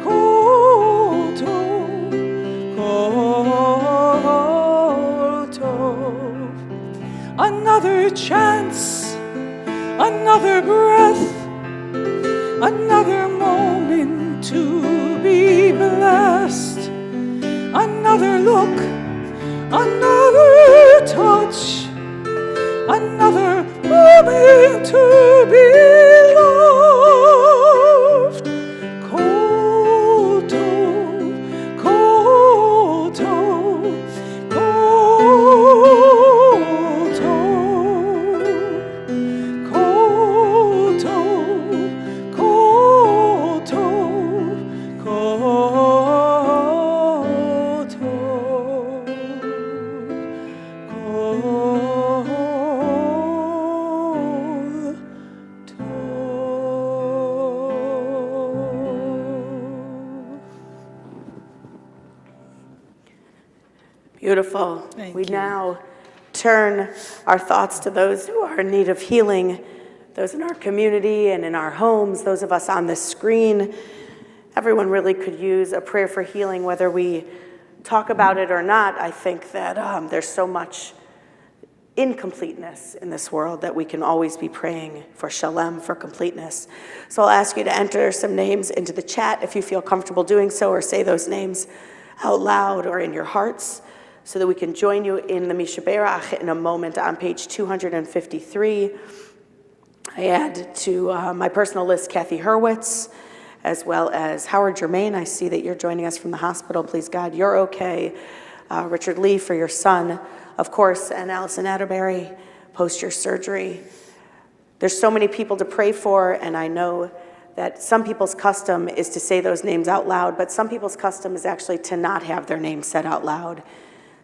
kol tov, kol tov. Another chance, another breath, another moment to be blessed, another look, another touch, another moment to be loved. Kol tov, kol tov, kol tov, kol tov, kol tov, kol tov, kol tov. Beautiful. Thank We you. now turn our thoughts to those who are in need of healing, those in our community and in our homes, those of us on the screen. Everyone really could use a prayer for healing, whether we talk about it or not. I think that there's so much incompleteness in this world that we can always be praying for shalom, for completeness. So I'll ask you to enter some names into the chat if you feel comfortable doing so, or say those names out loud or in your hearts, so that we can join you in the Mishaberach in a moment on page 253. I add to my personal list Kathy Hurwitz, as well as Howard Germain. I see that you're joining us from the hospital. Please God, you're okay. Richard Lee for your son, of course, and Allison Atterbury, post your surgery. There's so many people to pray for, and I know that some people's custom is to say those names out loud, but some people's custom is actually to not have their name said out loud.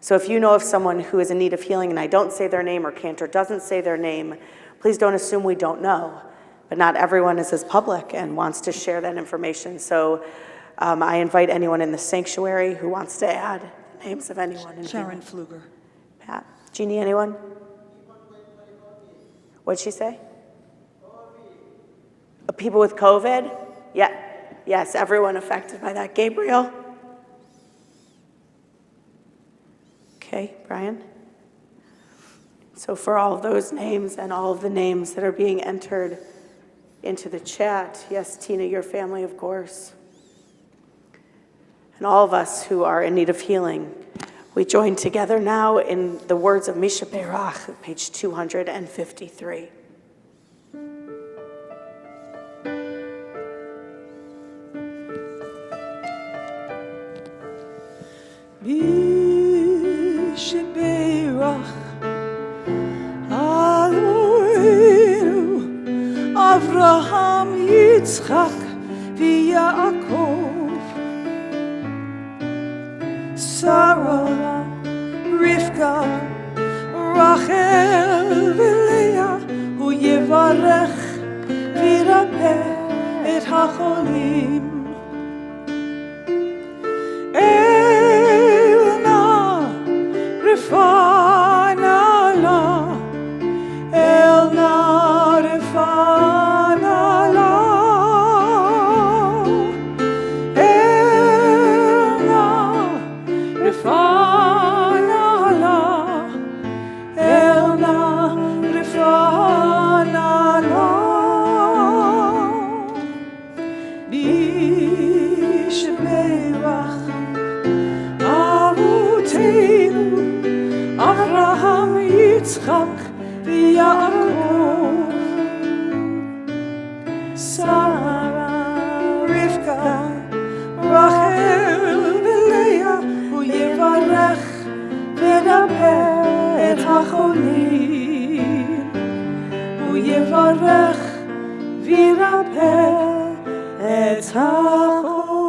So if you know of someone who is in need of healing and I don't say their name, or Cantor doesn't say their name, please don't assume we don't know. But not everyone is as public and wants to share that information. So I invite anyone in the sanctuary who wants to add names of anyone. In Sharon healing. Pfluger. Pat, Jeannie, anyone? What'd she say? People with COVID? Yeah. Yes, everyone affected by that. Gabriel? Okay, Brian? So for all of those names and all of the names that are being entered into the chat, yes, Tina, your family, of course, and all of us who are in need of healing, we join together now in the words of Misha Berach, page 253. Mishaberach Aloinu Avraham Yitzchak v'Yaakov, Sarah, Rivka, Rachel v'Leah, Hu Yevarech v'Yirapeh et hacholim. Elna Refana la, Elna Refana la, Elna Refana la, Elna Refana la. Mishaberach Avotenu Avraham Yitzchak v'Yaakov, Sarah, Rivka, Rachel v'Leah, Hu Yevarech החולים, הוא יברך וירפא את החולים.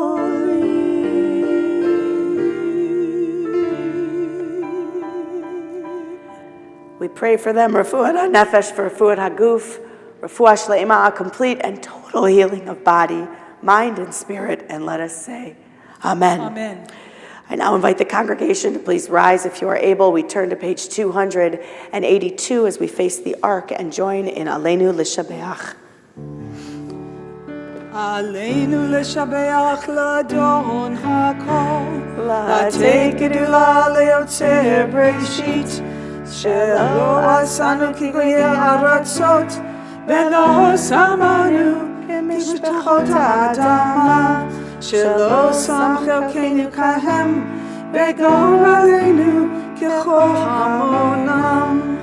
We pray for them, refuat ha-nefesh, for refuat ha-guf, refuah shleima, a complete and total healing of body, mind, and spirit. And let us say, Amen. Amen. I now invite the congregation to please rise if you are able. We turn to page 282 as we face the ark and join in Aleinu L'Shabeach. עלינו לשבח לאדון הכל, לתת גדולה ליוצר בראשית, שלא עשנו כגויי ארצות, ולא שמנו כמשפחות האדמה, שלא שם חלקנו כהם, בגורלנו ככל המונם,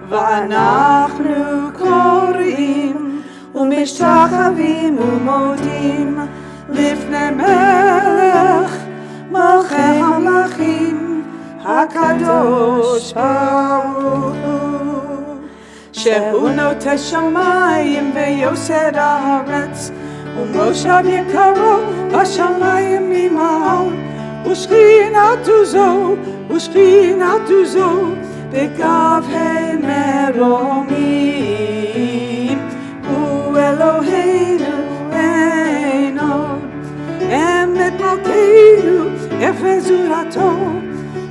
ואנחנו קוראים ומשתחווים ומודים לפני מלך מלכי המלכים הקדוש ברוך הוא, שהוא נוטה שמיים ויוסד הארץ, ומושב יקרו בשמיים ממעל, ושכינתו זו בגבהי מרומים. אלוהינו אין עוד, אמת מלכנו אפזורתו,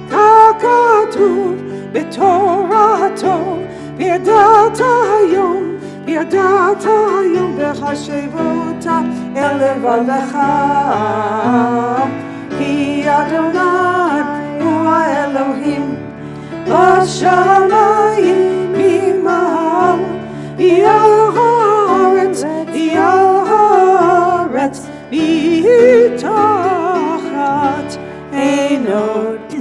ככתוב בתורתו, וידעת היום וחשבותה אל לבבך, כי אדוני הוא האלוהים בשמיים ממעל, הארץ מתחת אין עוד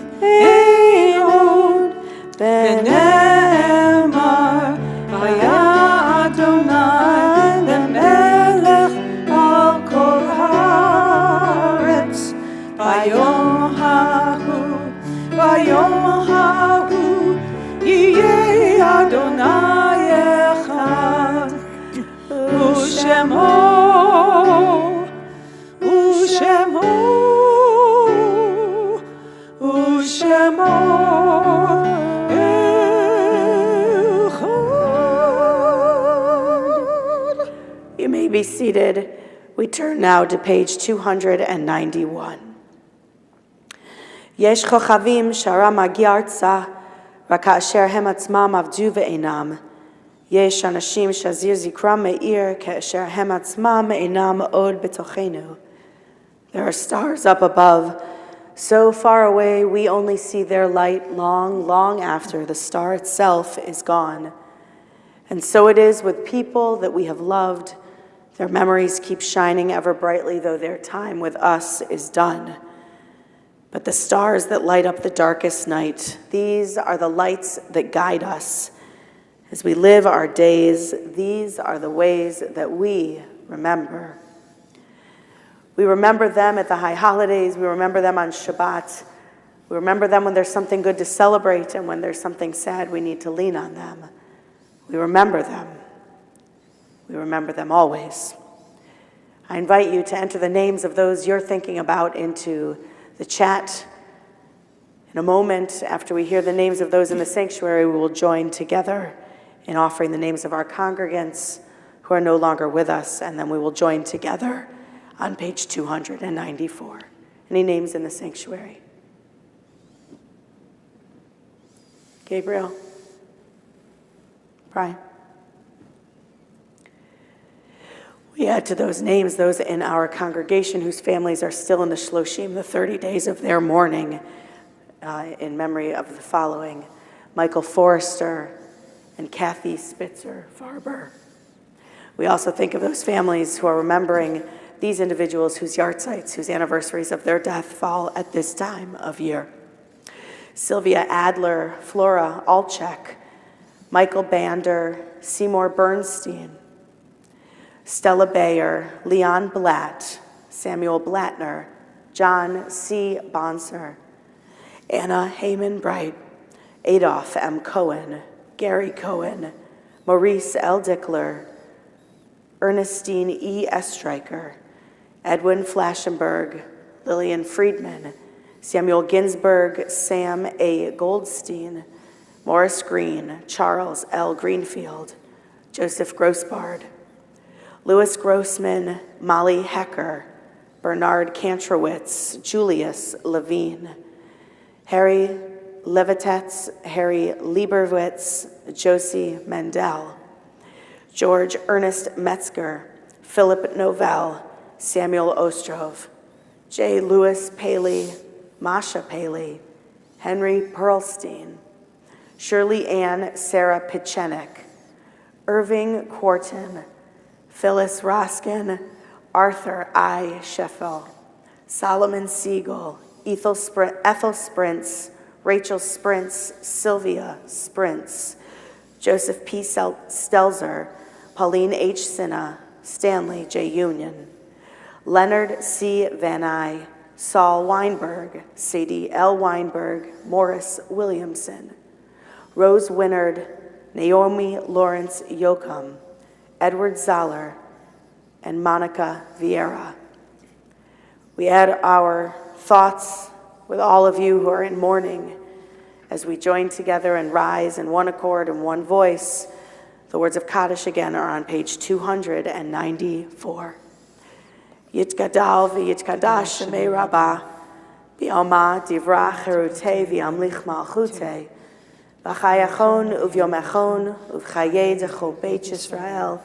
ונאמר היה אדוני למלך על כל הארץ ביום ההוא יהיה אדוני אחד ושמו You may be seated. We turn now to page 291. יש כוכבים שהרע מגיע ארצה, רק כאשר הם עצמם עבדו ואינם. יש אנשים שזיר זכרם מאיר, כאשר הם עצמם אינם עוד בתוכנו. There are stars up above, so far away we only see their light long, long after the star itself is gone. And so it is with people that we have loved. Their memories keep shining ever brightly, though their time with us is done. But the stars that light up the darkest night, these are the lights that guide us. As we live our days, these are the ways that we remember. We remember them at the high holidays. We remember them on Shabbat. We remember them when there's something good to celebrate and when there's something sad we need to lean on them. We remember them. We remember them always. I invite you to enter the names of those you're thinking about into the chat. In a moment, after we hear the names of those in the sanctuary, we will join together in offering the names of our congregants who are no longer with us, and then we will join together on page 294. Any names in the sanctuary? Gabriel? Brian? We add to those names those in our congregation whose families are still in the Shloshim, the 30 days of their mourning, in memory of the following: Michael Forrester and Kathy Spitzer Farber. We also think of those families who are remembering these individuals whose yahrzeits, whose anniversaries of their death fall at this time of year. Sylvia Adler, Flora Alchek, Michael Bander, Seymour Bernstein, Stella Bayer, Leon Blatt, Samuel Blattner, John C. Bonser, Anna Heyman Bright, Adolph M. Cohen, Gary Cohen, Maurice L. Dickler, Ernestine E. Estreicher, Edwin Flaschenberg, Lillian Friedman, Samuel Ginsberg, Sam A. Goldstein, Morris Green, Charles L. Greenfield, Joseph Grossbard, Louis Grossman, Molly Hecker, Bernard Kantrowitz, Julius Levine, Harry Levitets, Harry Lieberwitz, Josie Mendel, George Ernest Metzger, Philip Novell, Samuel Ostrov, J. Louis Paley, Masha Paley, Henry Perlstein, Shirley Ann Sarah Pichenik, Irving Quarton, Phyllis Roskin, Arthur I. Sheffel, Solomon Siegel, Ethel Sprintz, Rachel Sprintz, Sylvia Sprintz, Joseph P. Stelzer, Pauline H. Sinna, Stanley J. Union, Leonard C. Van Eye, Saul Weinberg, Sadie L. Weinberg, Morris Williamson, Rose Winnard, Naomi Lawrence Yoakum, Edward Zoller, and Monica Vieira. We add our thoughts with all of you who are in mourning as we join together and rise in one accord and one voice. The words of Kaddish again are on page 294. Yitgadal v'yitkadash shemei rabbah, b'alma divrach cherutei v'amlich malchutei, v'chayachon uvyomechon uv'chayei dechol beit Yisrael,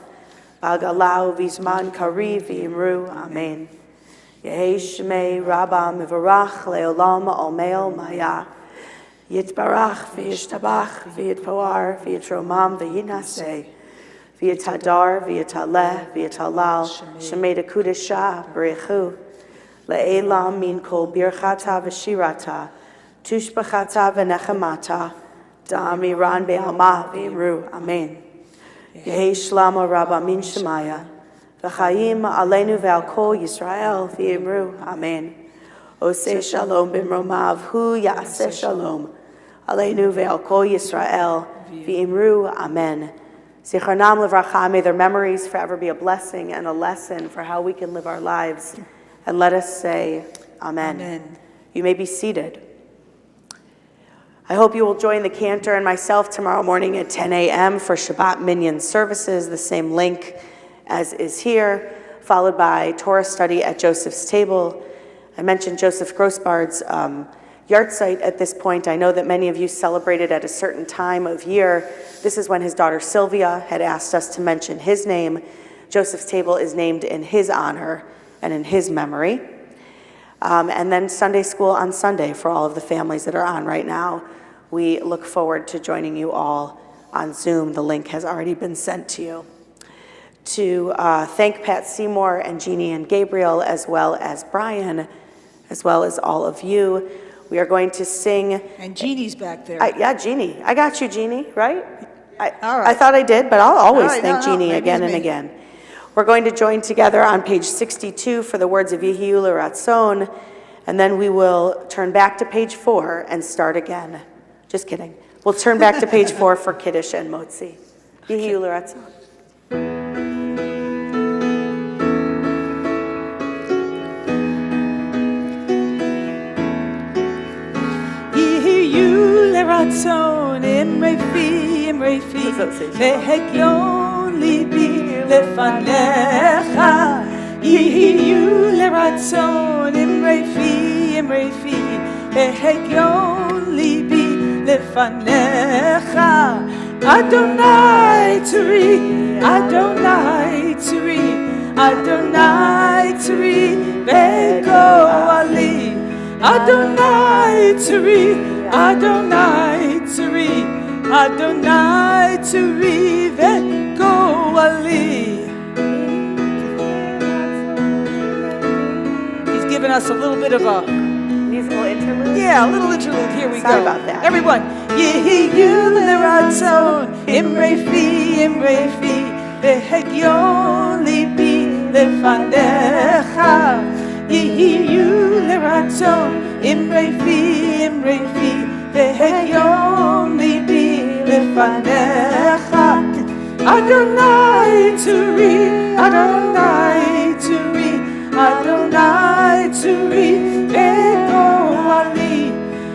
b'agalau v'zman kari v'imru, amen. Yehi shemei rabbah mivarach leolam olmeo maya, yitbarach v'yishtabach v'yitpoar v'yitromam v'yinaseh, v'yitadar v'yitaleh v'yitalal shemei dekudesha b'rechu, le'elam min kol birchata v'shirata, tushbachata v'nechamata, da'amiran be'alma v'imru, amen. Yehi shlama rabba min shemaya, v'chayim aleinu ve'al kol Yisrael v'imru, amen. Oseh shalom b'mromav hu ya'aseh shalom, aleinu ve'al kol Yisrael v'imru, amen. Zicharnam levracha, may their memories forever be a blessing and a lesson for how we can live our lives. And let us say, amen. Amen. You may be seated. I hope you will join the cantor and myself tomorrow morning at 10 a.m. for Shabbat Minyan services, the same link as is here, followed by Torah study at Joseph's table. I mentioned Joseph Grossbard's yard site at this point. I know that many of you celebrated at a certain time of year. This is when his daughter Sylvia had asked us to mention his name. Joseph's table is named in his honor and in his memory. And then Sunday school on Sunday for all of the families that are on right now. We look forward to joining you all on Zoom. The link has already been sent to you. To thank Pat Seymour and Jeannie and Gabriel, as well as Brian, as well as all of you. We are going to sing. And Jeannie's back there. Yeah, Jeannie. I got you, Jeannie, right? All right. I thought I did, but I'll always All right, thank Jeannie maybe again it's and me. again. We're going to join together on page 62 for the words of Yehiyu L'Ratzon, and then we will turn back to page 4 and start again. Just kidding. We'll turn back to page 4 for Kiddush and Motzi. Yehiyu L'Ratzon. Yehiyu leratzon imrei fi vehegion libi lefanecha. Yehiyu leratzon imrei fi vehegion libi lefanecha. Adonai tzuri, Adonai tzuri, Adonai tzuri vegoali. Adonai tzuri, Adonai tzuri, Adonai tzuri vegoali. He's given us a little bit of a Musical interlude? a little interlude. Here we Sorry go. about that. Everyone. Yehiyu l'ratzon, imrei fi, vehegion libi lefanecha. Yehiyu leratzon, imrei fi, vehegion lefanecha. Adonai turi, Adonai turi, Adonai turi, ego ali.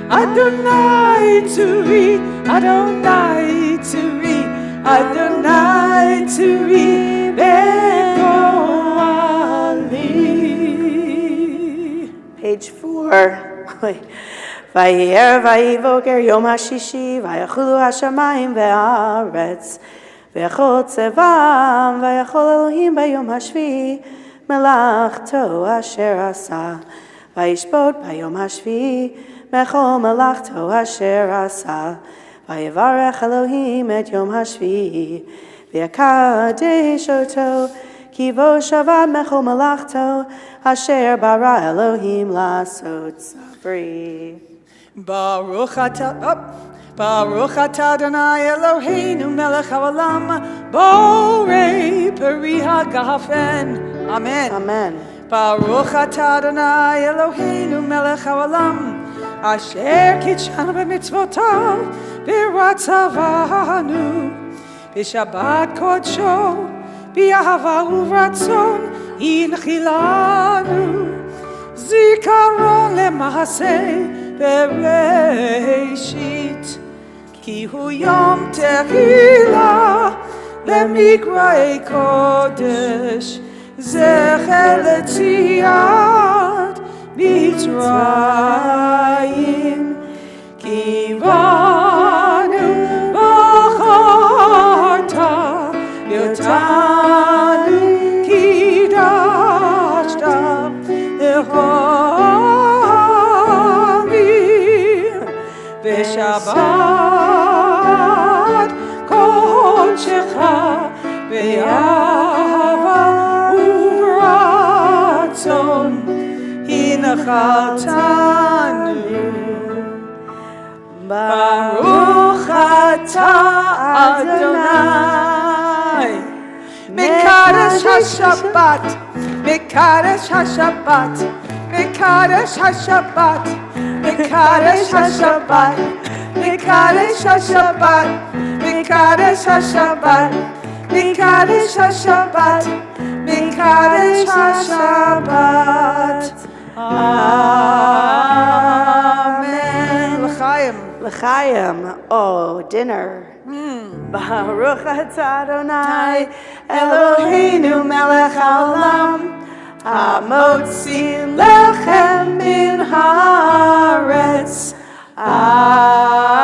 Adonai turi, Adonai turi, Adonai turi, ego ali. Page 4. Vayer vayivoker yom hashishi vayachulu hashamayim ve'aretz ve'echol tzevam vayachol Elohim bayom hashvi melachto asher asa vayishbot bayom hashvi mechol melachto asher asa vayevarech Elohim et yom hashvi ve'akadesh oto kivo shavad mechol melachto asher bara Elohim lasot sabri. Baruch atah Adonai Eloheinu melech haolam borei peri hagafen. Amen. Amen. Baruch atah Adonai Eloheinu melech haolam asher kitshanu b'mitzvotav v'ratzavanu b'shabbat kodsho b'ahava uvratzon inchilanu zikaron lemahaseh Bereshit ki hu yom tehila lemikrei kodesh zecher letziat Mitzrayim ki vanu bacharta yotanu kidashta Shabbat kodshecha be'ahava uvratzon hinachaltanu Baruch atah Adonai Mekadesh HaShabbat Mekadesh HaShabbat Mekadesh HaShabbat Mekadesh HaShabbat Mekadesh HaShabbat Mekadesh HaShabbat Mekadesh HaShabbat Mekadesh HaShabbat Amen. L'chaim. L'chaim. Oh, dinner. Baruch atah Adonai Eloheinu melech haolam hamotzi lechem min haaretz. Amen.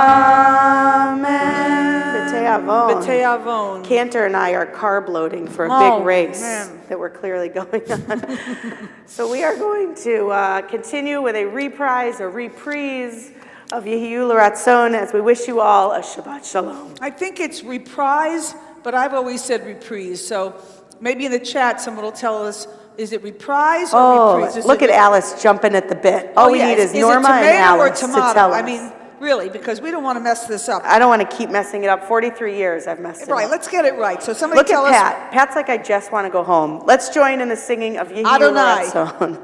B'tei avon. Cantor and I are carb loading for a big race that we're clearly going on. So we are going to continue with a reprise of Yehiyu L'Ratzon as we wish you all a Shabbat Shalom. I think it's reprise, but I've always said reprise. So maybe in the chat someone will tell us, is it reprise or reprise? Look at Alice jumping at the bit. All we need is Norma and Alice to tell us. I mean, really, because we don't want to mess this up. I don't want to keep messing it up. 43 years I've messed it up. Right, let's get it right. So somebody Look tell at us. Pat. Pat's like, I just want to go home. Let's join in the singing of Yehiyu L'Ratzon.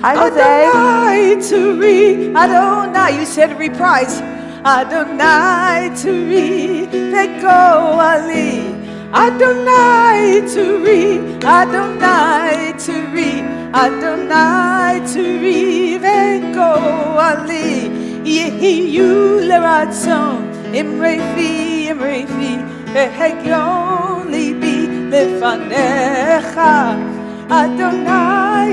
Hi, Jose. Adonai Turi, Adonai. You said reprise. Adonai Turi, Veko Ali. Adonai Turi, Adonai Turi, Adonai Turi, Veko Ali. Yehiyu L'Ratzon, Imrefi, Behegyon Libi Lefanecha. Adonai,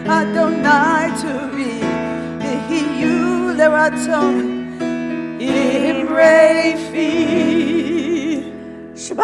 Adonai Turi, Yehiyu L'Ratzon, Imrefi.